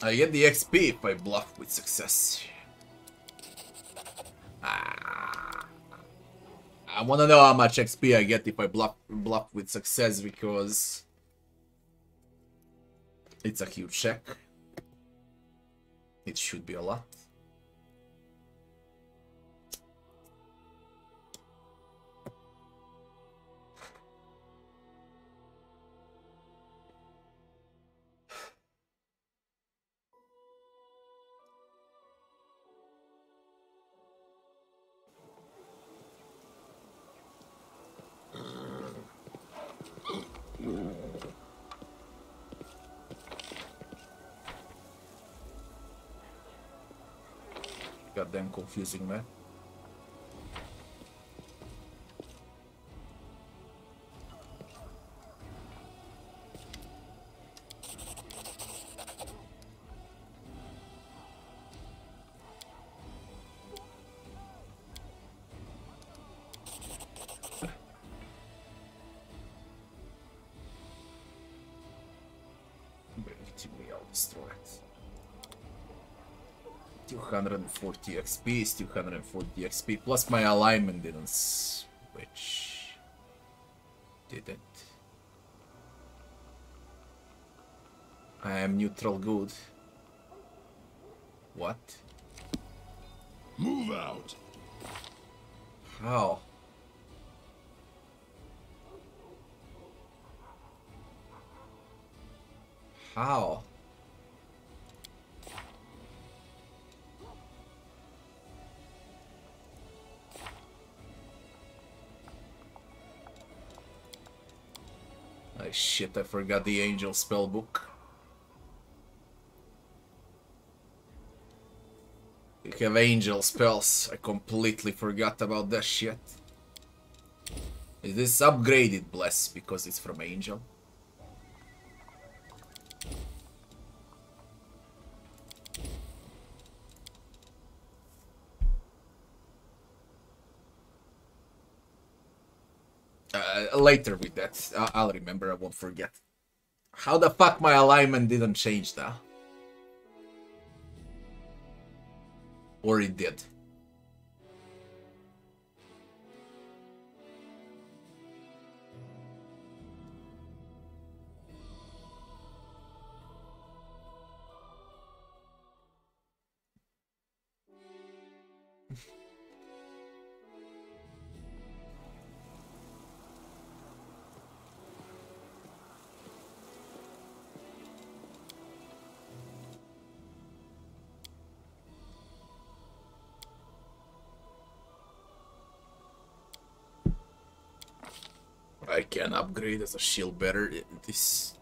I get the XP if I bluff with success. I wanna know how much XP I get if I bluff with success, because it's a huge check. It should be a lot. Goddamn confusing, man. I'll destroy it. 240 XP is 240 XP, plus my alignment didn't switch. Did it? I am neutral good. What? Move out. How? How? Oh shit, I forgot the angel spellbook. You have angel spells. I completely forgot about that shit. Is this upgraded bless because it's from angel? Later with that. I'll remember, I won't forget. How the fuck my alignment didn't change now? Or it did? I can upgrade as a shield bearer. This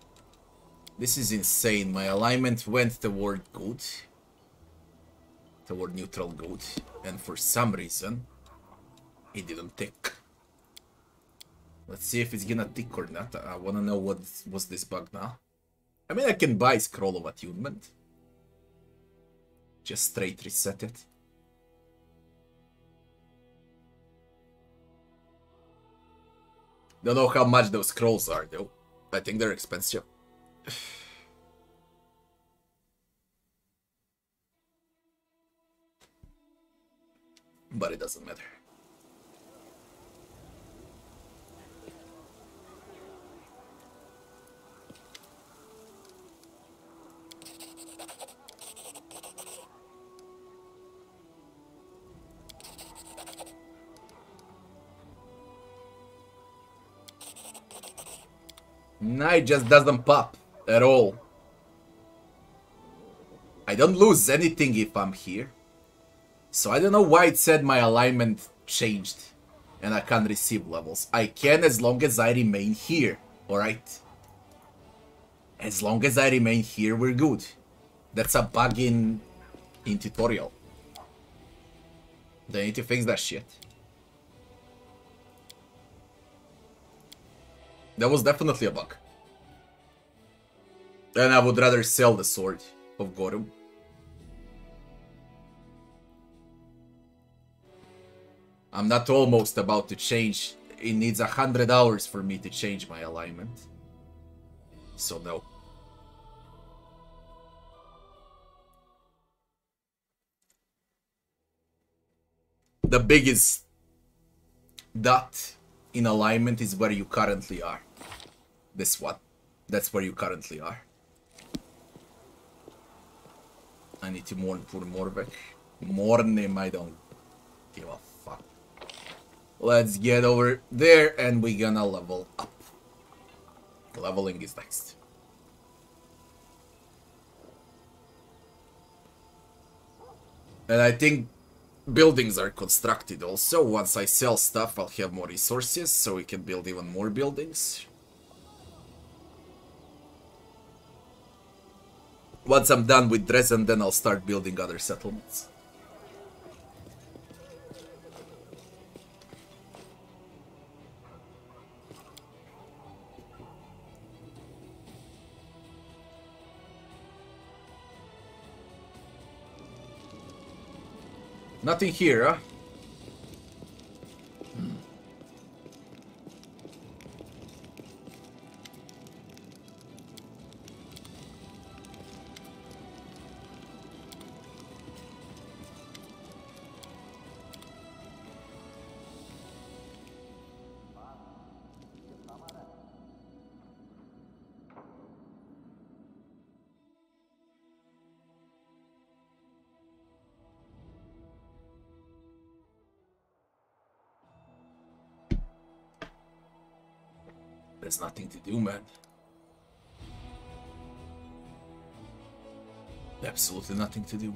is insane. My alignment went toward good. Toward neutral good. And for some reason, it didn't tick. Let's see if it's gonna tick or not. I wanna know what was this bug now. I mean, I can buy Scroll of Attunement. Just straight reset it. Don't know how much those scrolls are, though. I think they're expensive. But it doesn't matter. Nah, it just doesn't pop at all. I don't lose anything if I'm here. So I don't know why it said my alignment changed and I can't receive levels. I can as long as I remain here, alright? As long as I remain here, we're good. That's a bug in tutorial. They need to fix that shit. That was definitely a bug. And I would rather sell the sword of Gorum. I'm not almost about to change. It needs 100 hours for me to change my alignment. So no. The biggest dot in alignment is where you currently are. This one. That's where you currently are. I need to mourn for Morbeck. Mourn him, I don't give a fuck. Let's get over there and we're gonna level up. Leveling is next. And I think buildings are constructed also. Once I sell stuff, I'll have more resources, so we can build even more buildings. Once I'm done with Dresden, then I'll start building other settlements. Nothing here, huh? There's nothing to do, man. Absolutely nothing to do.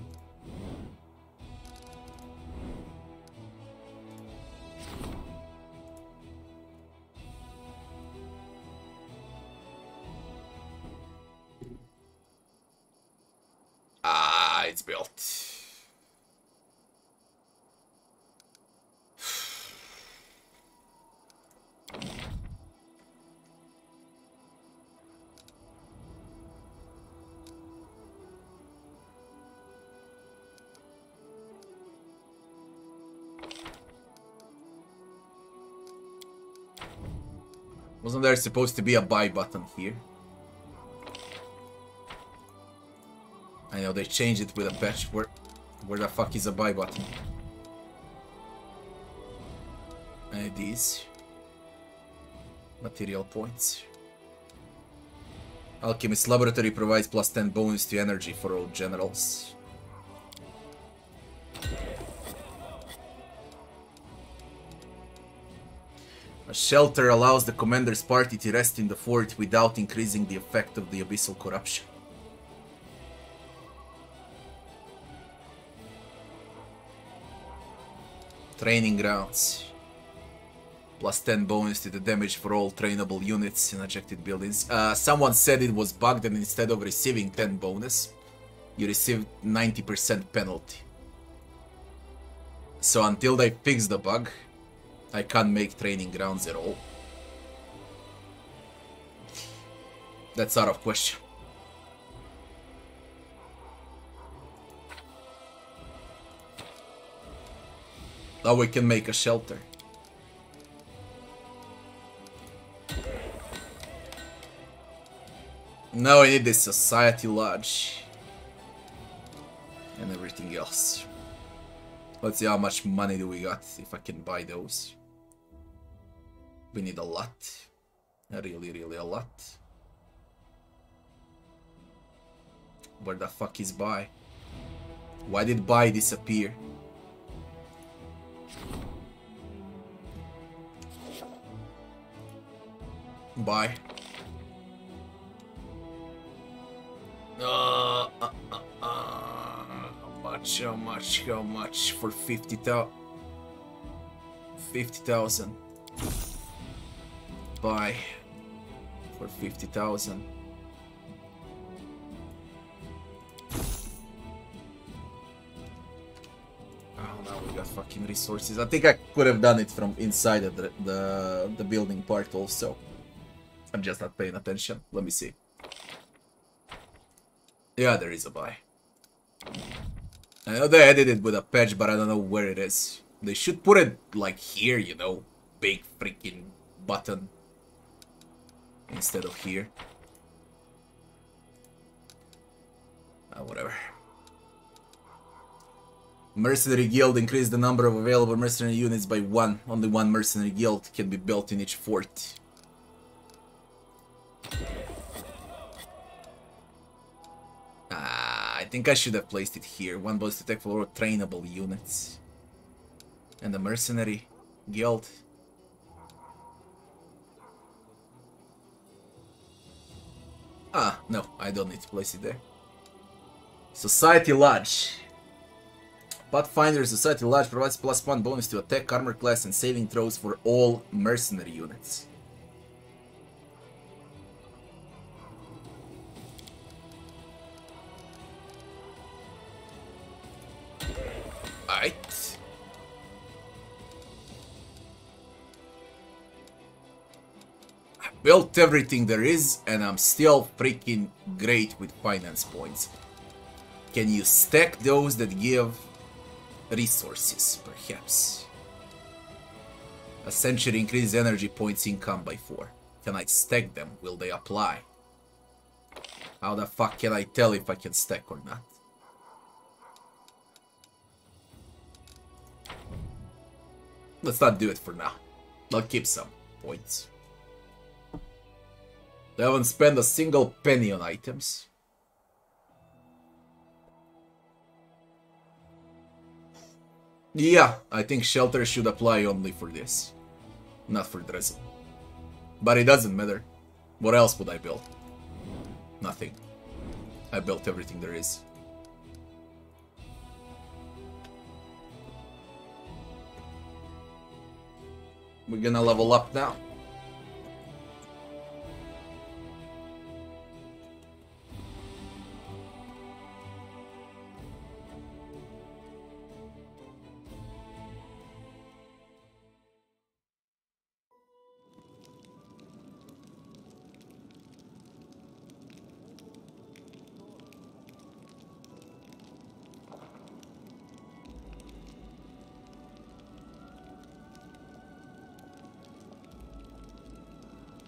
Ah, it's built. Wasn't there supposed to be a buy button here? I know they changed it with a patch. Where the fuck is a buy button? These material points. Alchemist Laboratory provides +10 bonus to energy for all generals. A shelter allows the commander's party to rest in the fort without increasing the effect of the abyssal corruption. Training grounds. +10 bonus to the damage for all trainable units in ejected buildings. Someone said it was bugged and instead of receiving 10 bonus, you received 90% penalty. So until they fix the bug, I can't make training grounds at all. That's out of question. Now we can make a shelter. Now I need the society lodge. And everything else. Let's see how much money do we got if I can buy those. We need a lot. Really a lot. Where the fuck is buy? Why did buy disappear? Buy. How much for 50,000? 50,000. Buy for 50,000. Oh, now we got fucking resources. I think I could have done it from inside of the building part also. I'm just not paying attention. Let me see. Yeah, there is a buy. I know they added it with a patch, but I don't know where it is. They should put it like here, you know, big freaking button instead of here. Whatever. Mercenary Guild increase the number of available mercenary units by 1. Only 1 mercenary guild can be built in each fort. I think I should have placed it here. 1 bonus attack for all trainable units. And the mercenary guild. No, I don't need to place it there. Society Lodge. Pathfinder Society Lodge provides +1 bonus to attack, armor class, and saving throws for all mercenary units. Alright. I built everything there is, and I'm still freaking great with finance points. Can you stack those that give resources, perhaps? A century increases energy points income by 4. Can I stack them? Will they apply? How the fuck can I tell if I can stack or not? Let's not do it for now. I'll keep some points. I haven't spent a single penny on items. Yeah, I think shelter should apply only for this. Not for Dresden. But it doesn't matter. What else would I build? Nothing. I built everything there is. We're gonna level up now.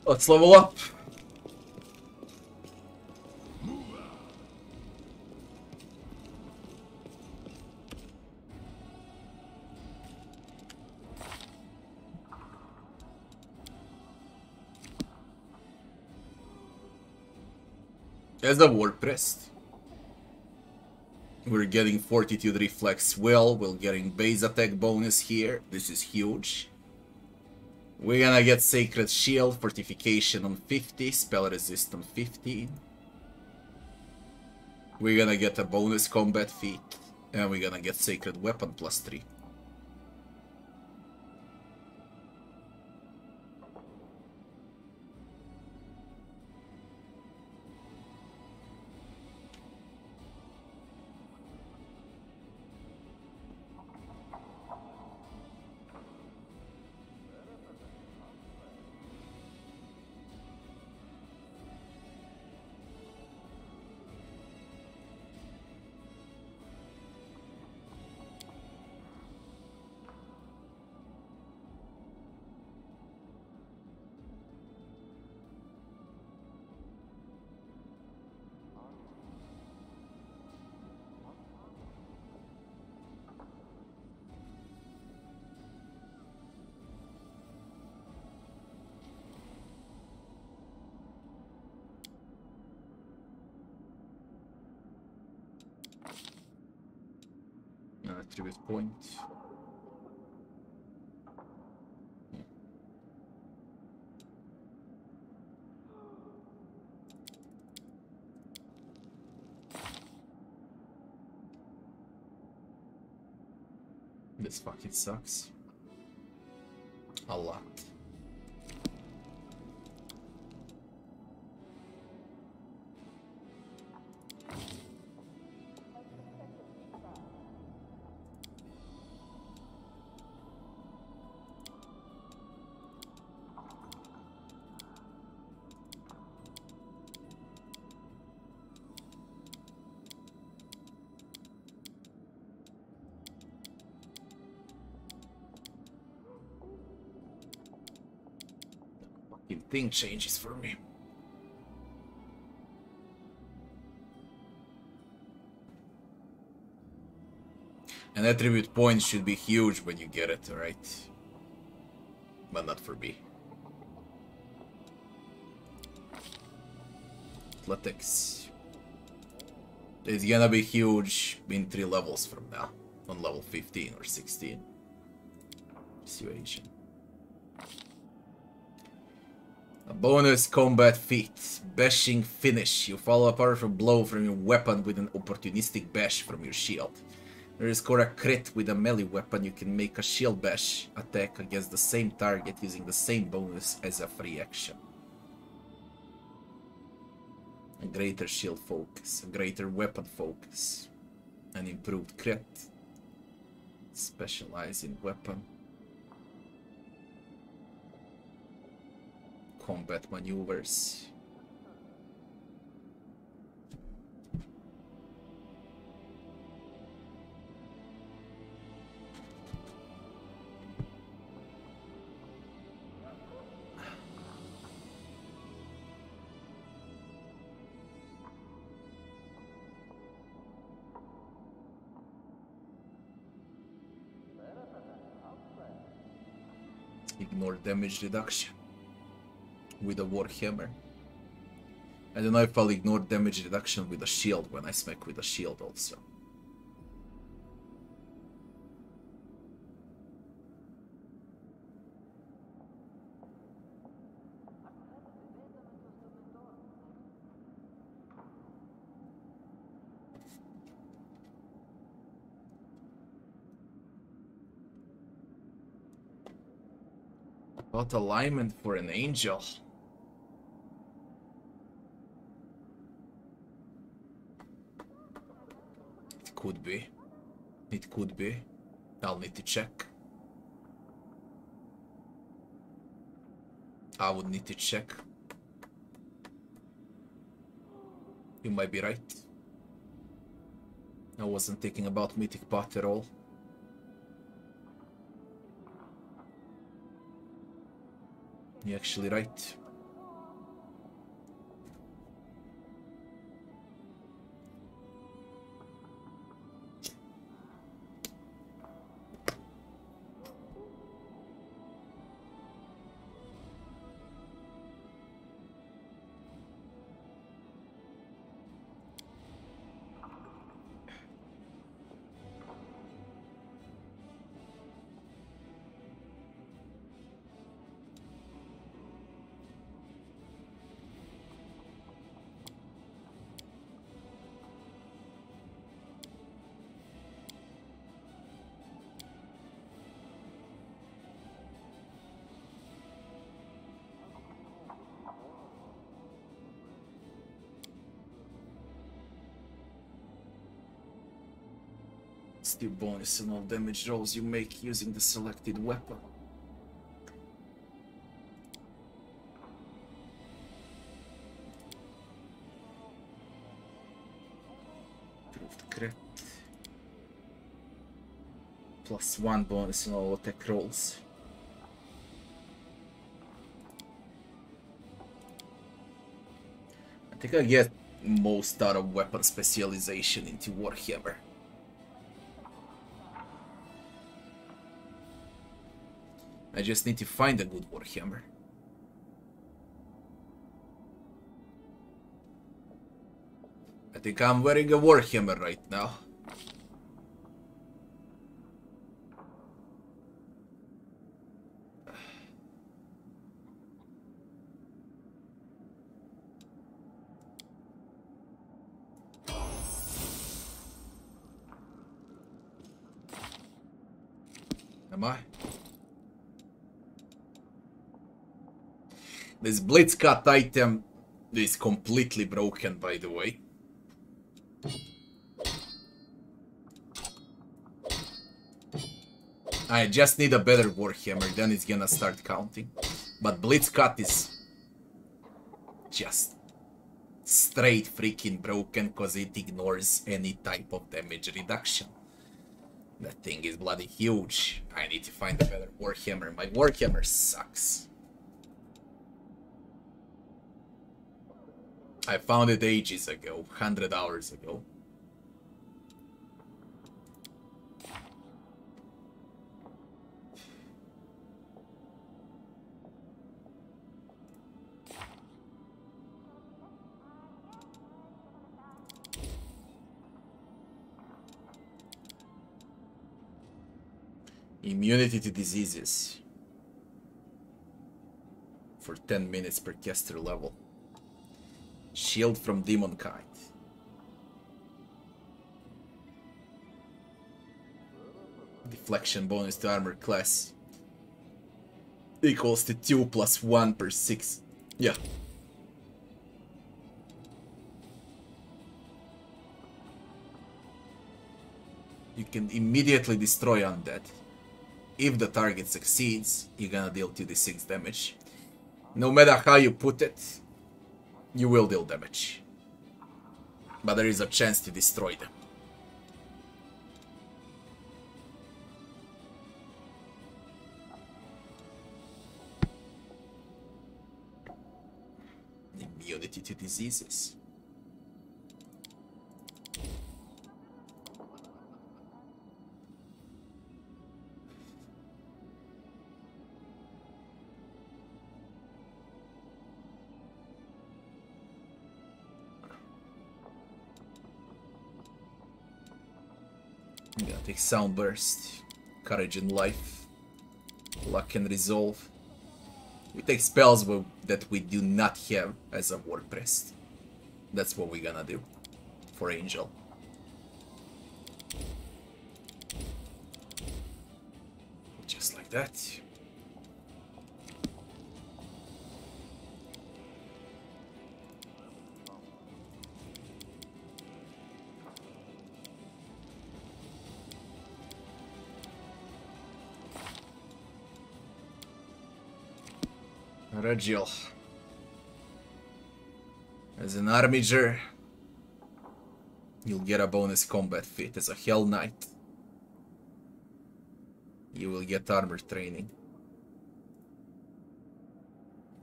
Let's level up. As a ward priest, we're getting Fortitude Reflex Will, we're getting base attack bonus here. This is huge. We're gonna get Sacred Shield, Fortification on 50, Spell Resist on 15. We're gonna get a bonus combat feat, and we're gonna get Sacred Weapon +3. Attribute point. This fucking sucks. A lot. Thing changes for me. An attribute point should be huge when you get it, right? But not for me. Athletics. It's gonna be huge in 3 levels from now. On level 15 or 16. Persuasion. A bonus combat feat. Bashing finish. You follow a powerful blow from your weapon with an opportunistic bash from your shield. When you score a crit with a melee weapon, you can make a shield bash attack against the same target using the same bonus as a free action. A greater shield focus, a greater weapon focus, an improved crit, specialize in weapon, combat maneuvers. Ignore damage reduction with a Warhammer. I don't know if I'll ignore damage reduction with a shield when I smack with a shield also. What alignment for an angel? It could be. It could be. I'll need to check. I would need to check. You might be right. I wasn't thinking about Mythic Path at all. You're actually right. Still bonus on all damage rolls you make using the selected weapon. Improved crit. +1 bonus on all attack rolls. I think I get most out of weapon specialization into Warhammer. I just need to find a good Warhammer. I think I'm wearing a Warhammer right now. Am I? This Blitzcut item is completely broken, by the way. I just need a better Warhammer, then it's gonna start counting. But Blitzcut is just straight freaking broken because it ignores any type of damage reduction. That thing is bloody huge. I need to find a better Warhammer. My Warhammer sucks. I found it ages ago, 100 hours ago. Immunity to diseases. For 10 minutes per caster level. Shield from Demonkind. Deflection bonus to armor class. Equals to 2 plus 1 per 6. Yeah. You can immediately destroy undead. If the target succeeds, you're gonna deal 2d6 damage. No matter how you put it, you will deal damage. But there is a chance to destroy them. Immunity to diseases. I'm gonna take Sound Burst, Courage and Life, Luck and Resolve. We take spells that we do not have as a War Priest. That's what we're gonna do for Angel. Just like that. Regil. As an Armiger, you'll get a bonus combat feat. As a Hell Knight, you will get armor training.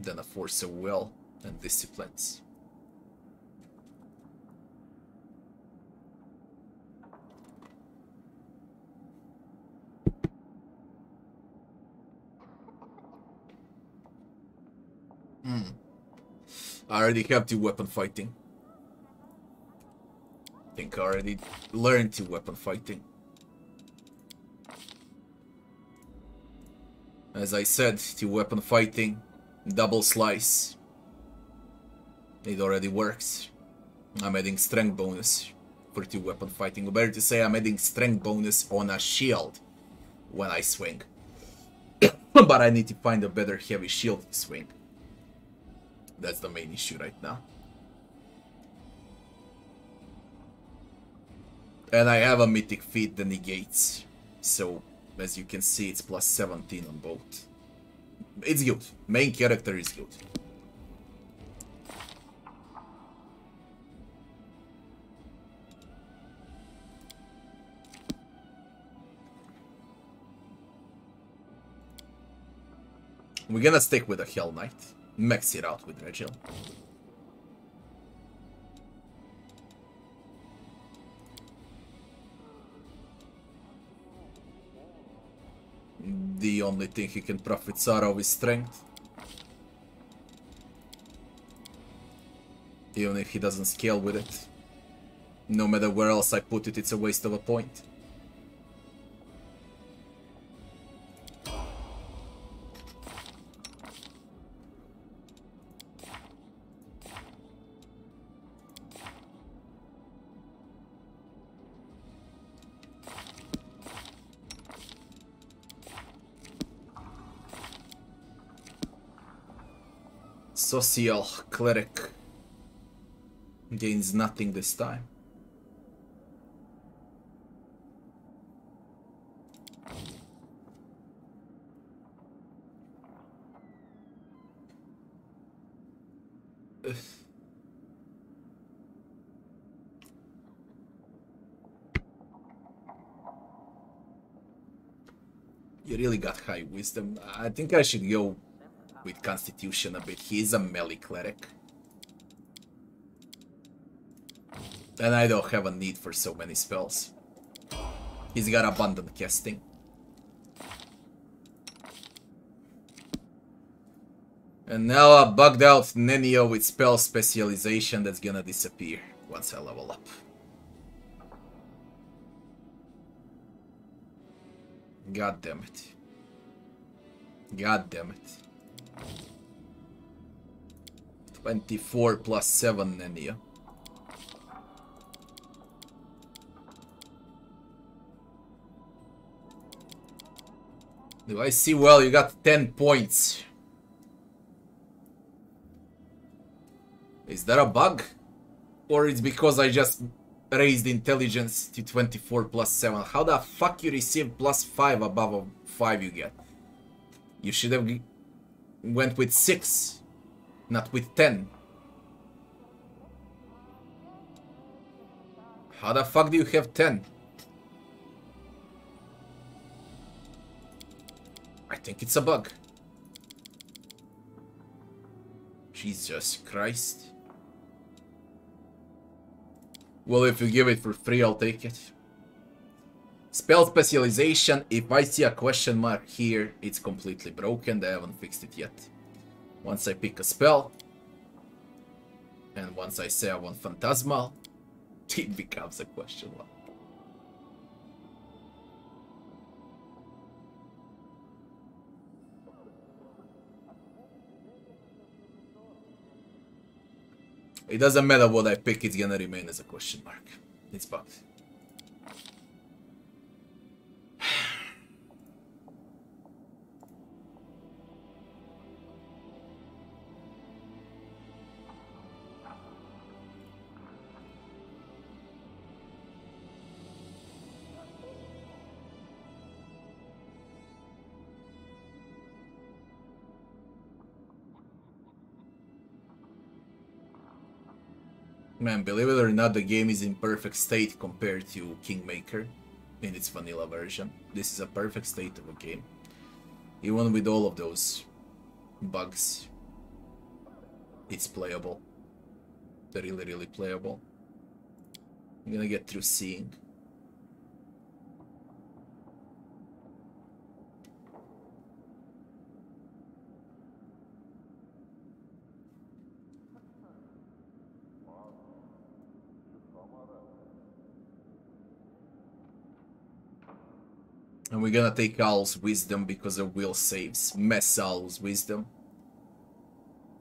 Then a Force of Will and Disciplines. I already have 2 weapon fighting. I think I already learned 2 weapon fighting. As I said, 2 weapon fighting, double slice. It already works. I'm adding strength bonus for 2 weapon fighting. Better to say I'm adding strength bonus on a shield when I swing. But I need to find a better heavy shield to swing. That's the main issue right now. And I have a mythic feat that negates. So, as you can see, it's plus 17 on both. It's good. Main character is good. We're gonna stick with a Hell Knight. Max it out with Regil. The only thing he can profit out of is strength. Even if he doesn't scale with it. No matter where else I put it, it's a waste of a point. Social Cleric gains nothing this time. You really got high wisdom. I think I should go with Constitution a bit. He is a melee cleric. And I don't have a need for so many spells. He's got abundant casting. And now a bugged out Nenio with spell specialization that's gonna disappear once I level up. God damn it. God damn it. 24 plus 7, Nenia. Do I see well? You got 10 points. Is that a bug? Or it's because I just raised intelligence to 24 plus 7. How the fuck you receive plus 5 above a 5 you get? You should have went with 6, not with 10. How the fuck do you have 10? I think it's a bug. Jesus Christ. Well, if you give it for free, I'll take it. Spell specialization. If I see a question mark here, it's completely broken. They haven't fixed it yet. Once I pick a spell, and once I say I want Phantasmal, it becomes a question mark. It doesn't matter what I pick, it's gonna remain as a question mark. It's bugged. Man, believe it or not, the game is in perfect state compared to Kingmaker in its vanilla version. This is a perfect state of a game. Even with all of those bugs, it's playable. Really, really playable. I'm gonna get through seeing. And we're gonna take Owl's Wisdom because of will saves. Mess Owl's Wisdom.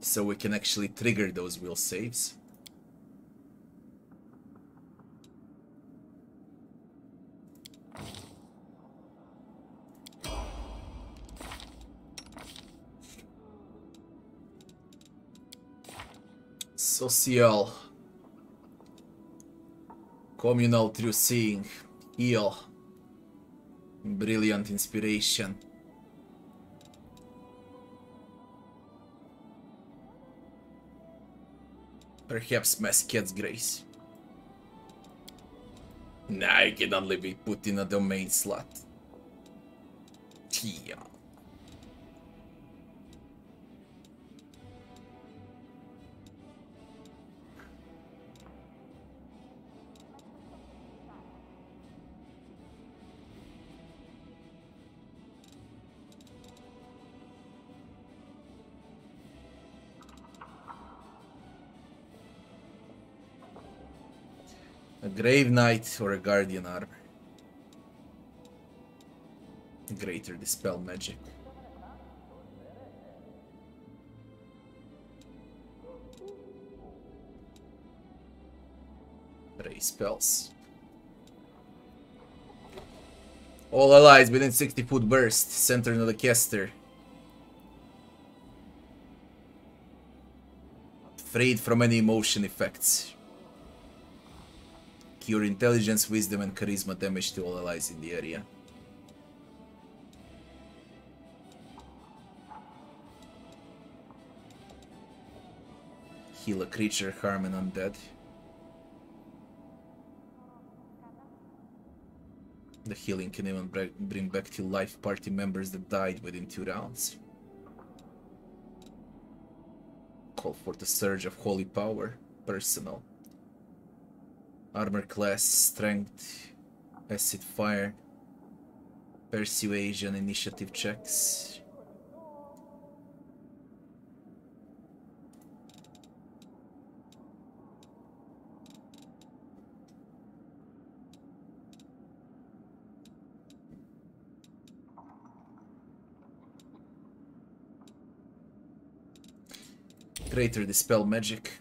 So we can actually trigger those will saves. Social. Communal through seeing. Heal. Brilliant inspiration. Perhaps Masket's Grace. Nah, it can only be put in a domain slot. Yeah. A Grave Knight or a Guardian Armor. Greater Dispel Magic. Ray Spells. All allies within 60-foot burst. Center of the caster. Freed from any emotion effects. Cure intelligence, wisdom, and charisma damage to all allies in the area. Heal a creature, harm an undead. The healing can even bring back to life party members that died within 2 rounds. Call for the surge of holy power. Personal. Armor class, strength, acid fire, persuasion, initiative checks. Greater Dispel Magic.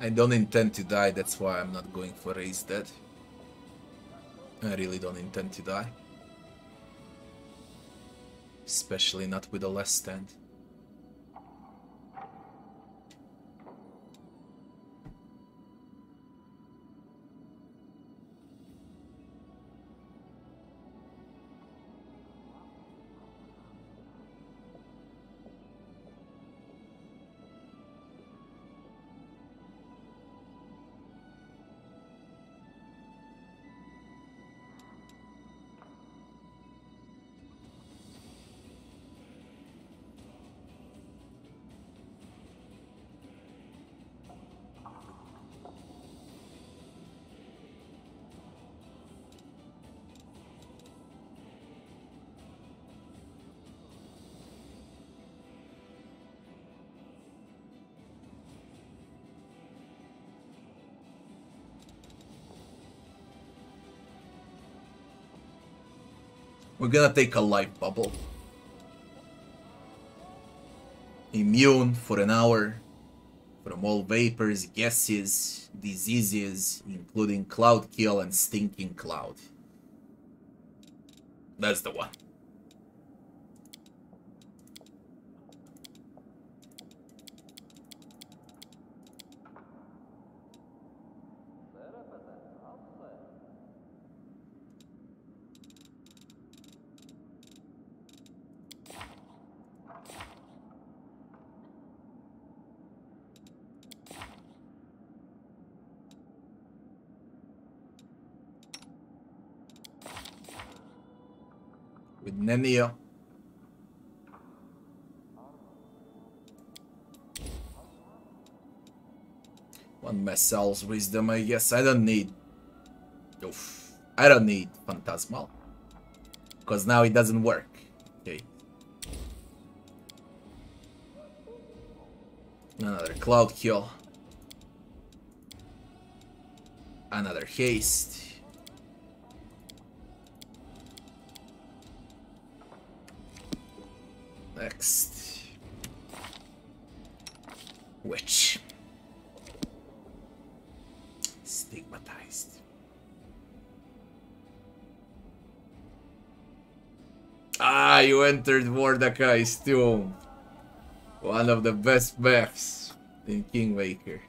I don't intend to die, that's why I'm not going for Raise Dead. I really don't intend to die. Especially not with a less stand. We're gonna take a life bubble. Immune for an hour from all vapors, gases, diseases, including Cloud Kill and Stinking Cloud. That's the one. With Nemia. One Messal's Wisdom, I guess. I don't need... Oof. I don't need Phantasmal. Because now it doesn't work. Okay. Another Cloud Kill. Another Haste. Next. Witch. Stigmatized. Ah, you entered Mordecai's tomb. One of the best maps in Kingmaker.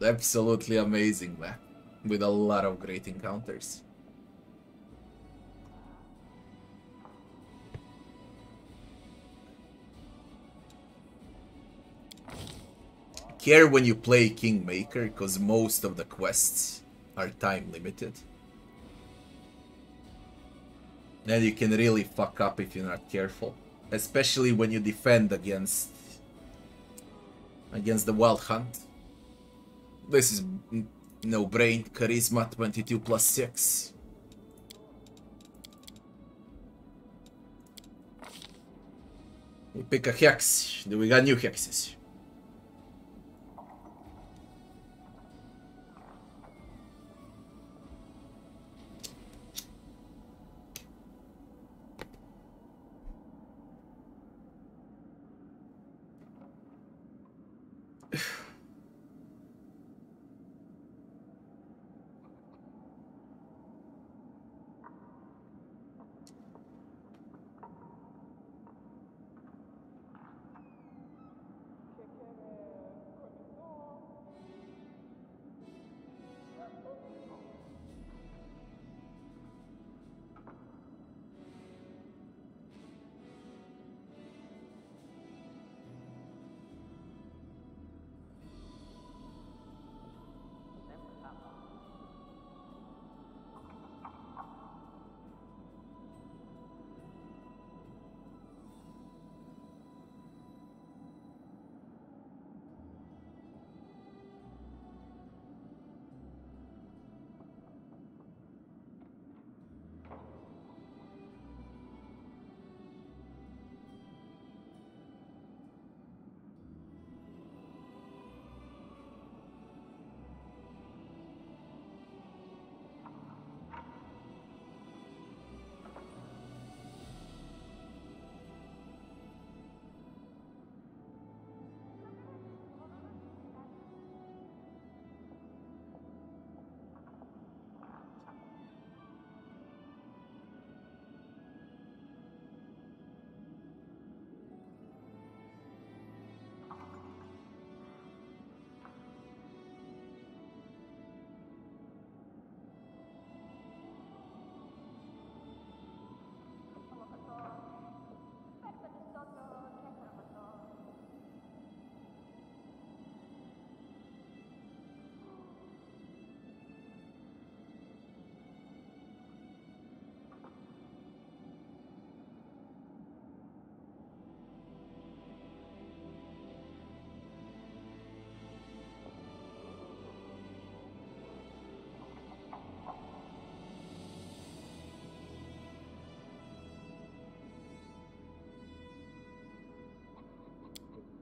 Absolutely amazing map. With a lot of great encounters. Care when you play Kingmaker, because most of the quests are time limited. And you can really fuck up if you're not careful. Especially when you defend against the Wild Hunt. This is no brain. Charisma 22 plus 6. We pick a hex. Do we got new hexes?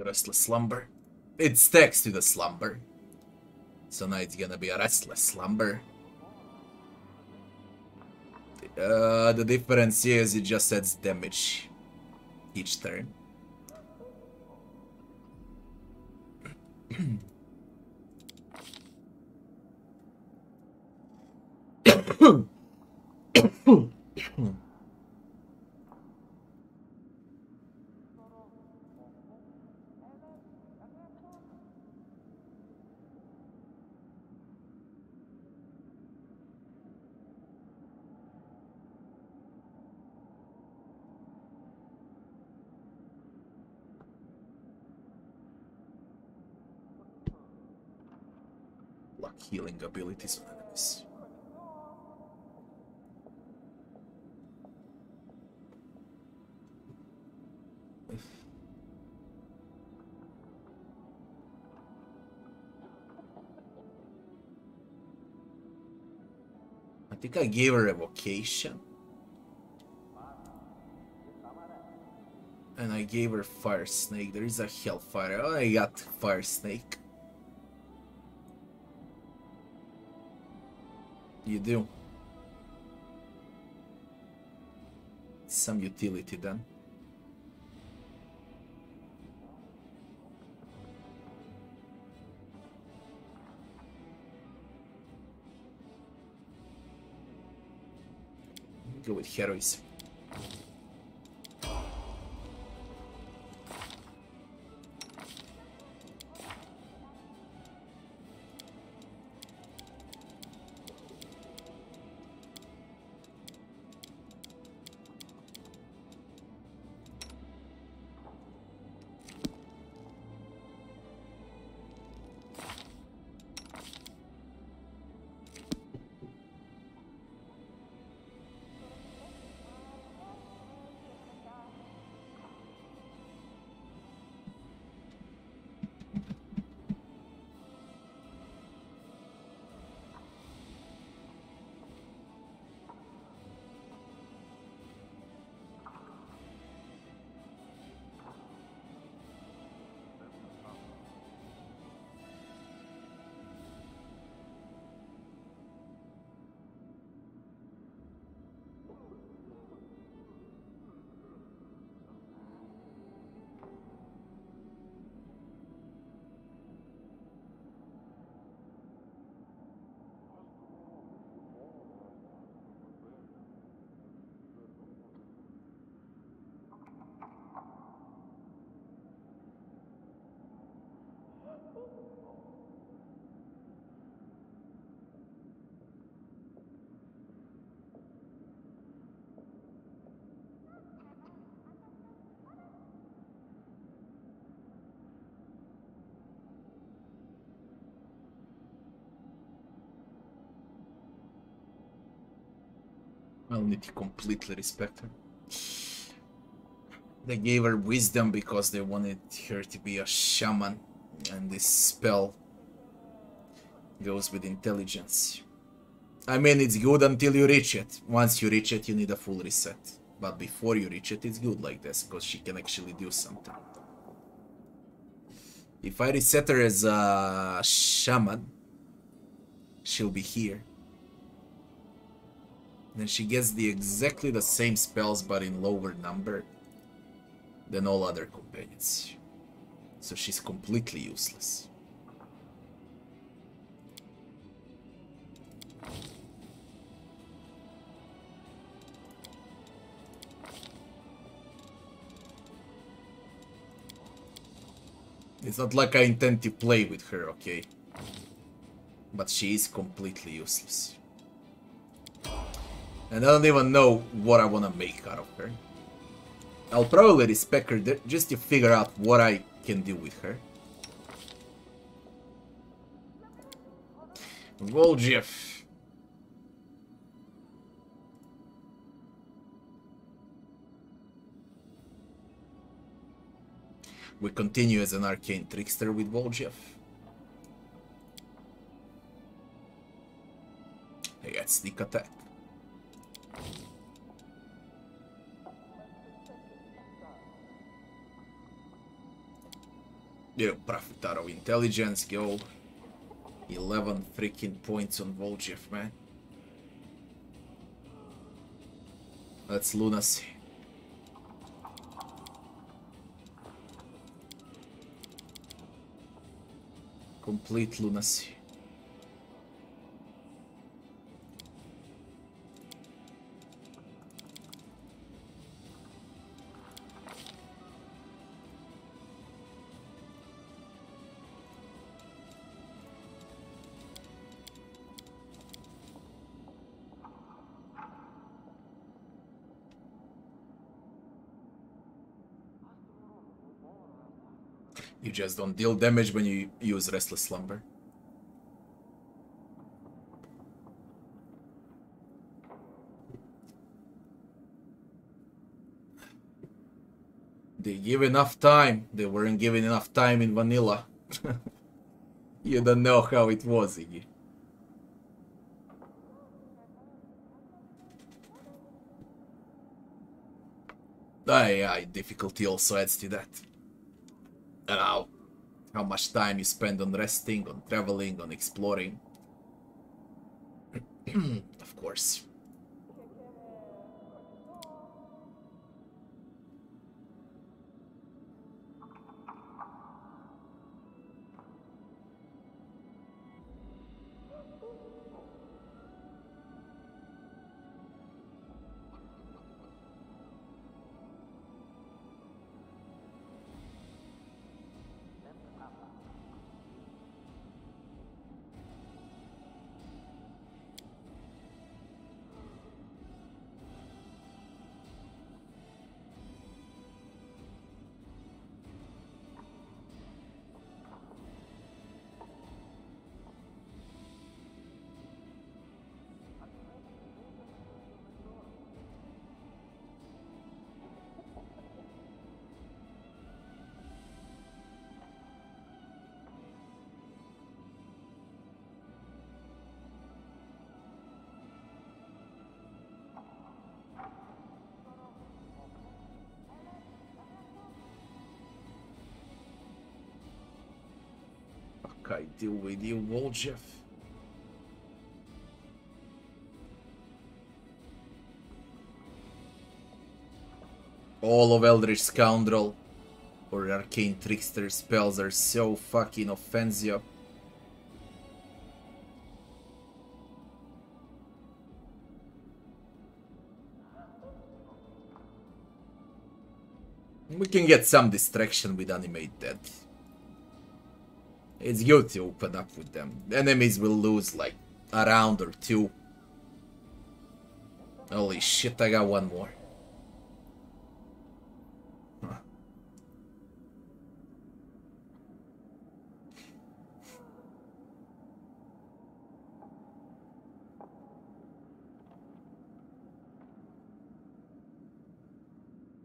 Restless slumber. It stacks to the slumber. So now it's gonna be a restless slumber. The difference here is it just adds damage each turn. Block healing abilities on enemies. I think I gave her evocation. And I gave her fire snake. There is a hellfire. Oh, I got fire snake. You do. Some utility then. Go with heroism. I'll need to completely respect her. They gave her wisdom because they wanted her to be a shaman, and this spell goes with intelligence. I mean, it's good until you reach it. Once you reach it, you need a full reset. But before you reach it, it's good like this, because she can actually do something. If I reset her as a shaman, she'll be here. Then she gets exactly the same spells, but in lower number than all other companions. So she's completely useless. It's not like I intend to play with her, okay? But she is completely useless. And I don't even know what I want to make out of her. I'll probably respec her just to figure out what I can do with her. Voljeff. We continue as an arcane trickster with Voljeff. I got sneak attack. Yeah, profit out of intelligence, go. 11 freaking points on Voljeff, man. That's lunacy. Complete lunacy. You just don't deal damage when you use Restless Slumber. They give enough time. They weren't given enough time in vanilla. You don't know how it was, Iggy. Aye, difficulty also adds to that. And how much time you spend on resting, on traveling, on exploring. Of course. I deal with you, Voljeff. All of Eldritch Scoundrel or Arcane Trickster spells are so fucking offensive. We can get some distraction with Animate Dead. It's good to open up with them. The enemies will lose like a round or two. Holy shit, I got one more. Huh.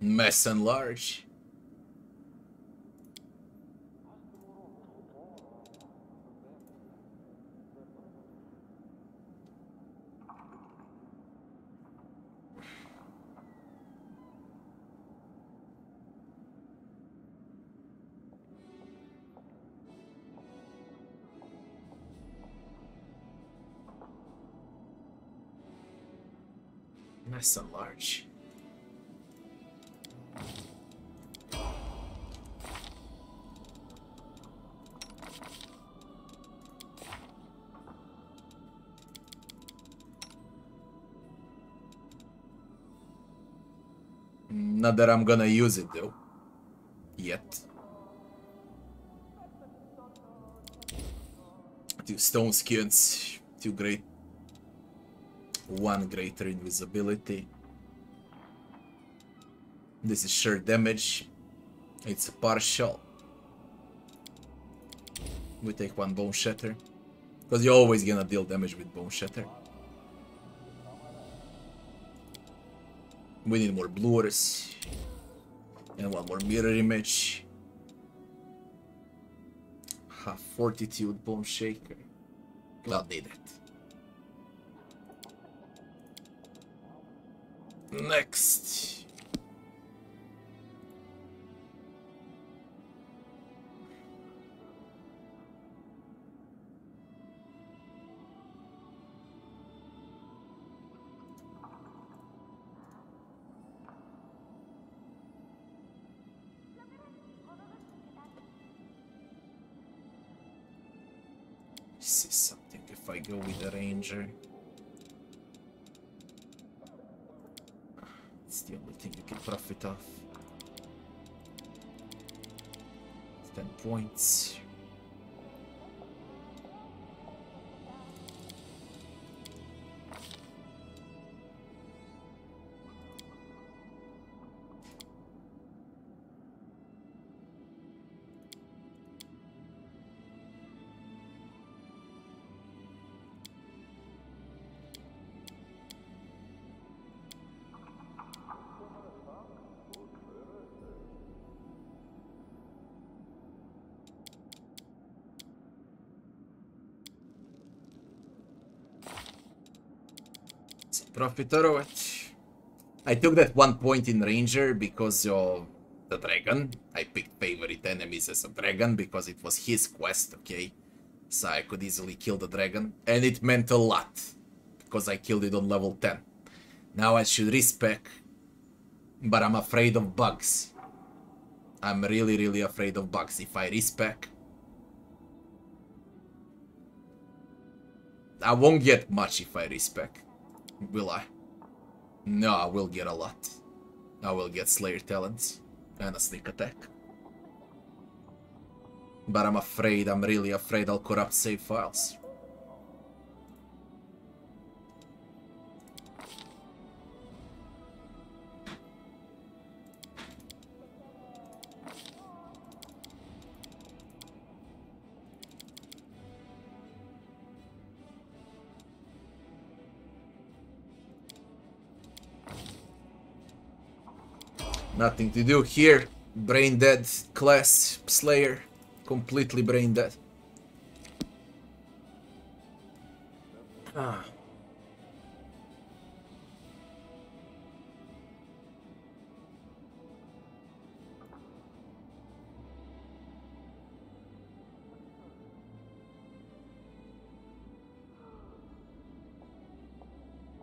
Mess and large. Nice and large. Not that I'm gonna use it though. Yet. Two stone skins, two great. One greater invisibility. This is sure damage. It's partial. We take one bone shatter. Because you're always gonna deal damage with bone shatter. We need more blurs. And one more mirror image. Half fortitude bone shaker. I'll need it. Next. See something if I go with the ranger. It's the only thing you can profit off. 10 points. Profit out of it. I took that 1 point in Ranger because of the dragon. I picked favorite enemies as a dragon because it was his quest, okay? So I could easily kill the dragon. And it meant a lot because I killed it on level 10. Now I should respec, but I'm afraid of bugs. I'm really afraid of bugs. If I respec, I won't get much if I respec. Will I? No, I will get a lot. I will get Slayer talents and a sneak attack. But I'm afraid, I'm really afraid I'll corrupt save files. Nothing to do here. Brain dead class Slayer. Completely brain dead. Ah.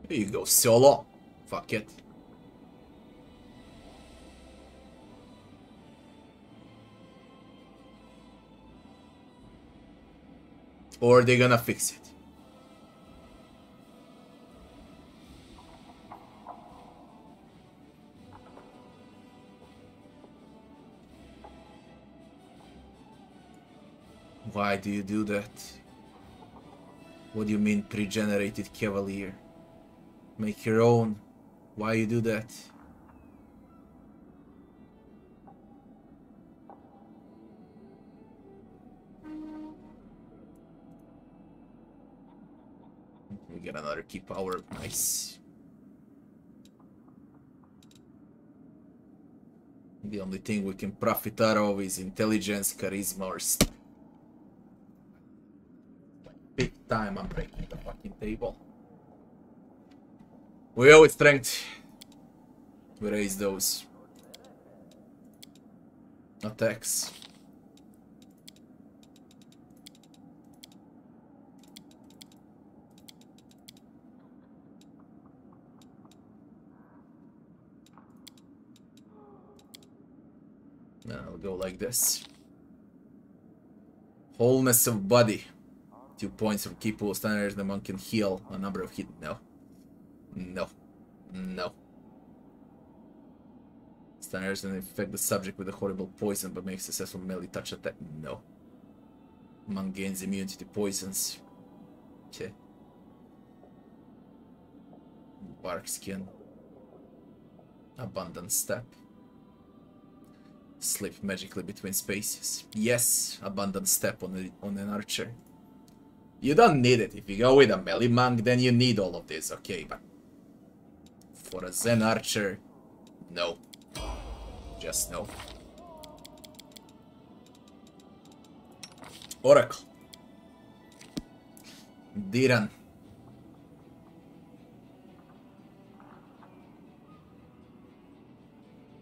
Here you go, solo. Fuck it. Or they're gonna fix it. Why do you do that? What do you mean pre-generated cavalier? Make your own. Why you do that? We get another key power. Nice. The only thing we can profit out of is intelligence, charisma, or big time I'm breaking the fucking table. We owe it strength. We raise those attacks. Then I'll go like this. Wholeness of body. 2 points for keep all standards. The monk can heal a number of hit. No. No. No. Standards and infect the subject with a horrible poison but make successful melee touch attack. No. Monk gains immunity to poisons. Okay. Bark skin. Abundant step. Slip magically between spaces. Yes, abundant step on an archer. You don't need it. If you go with a melee monk, then you need all of this, okay, but for a Zen archer, no. Just no. Oracle. Diran.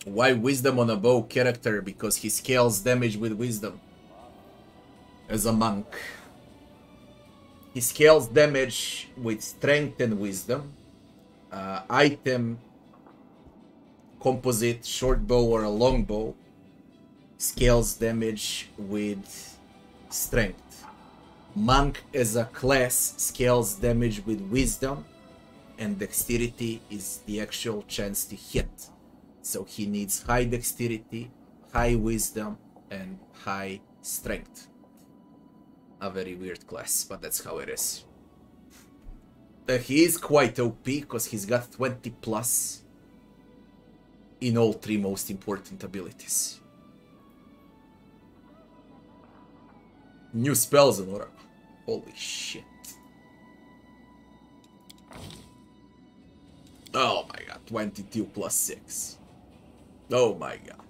Why wisdom on a bow character? Because he scales damage with wisdom. As a monk. He scales damage with strength and wisdom. Item, composite, short bow or a long bow, scales damage with strength. Monk as a class scales damage with wisdom, and dexterity is the actual chance to hit. So he needs high dexterity, high wisdom, and high strength. A very weird class, but that's how it is. He is quite OP because he's got 20 plus in all 3 most important abilities. New spells in Oracle. Holy shit. Oh my god, 22 plus 6. Oh my god.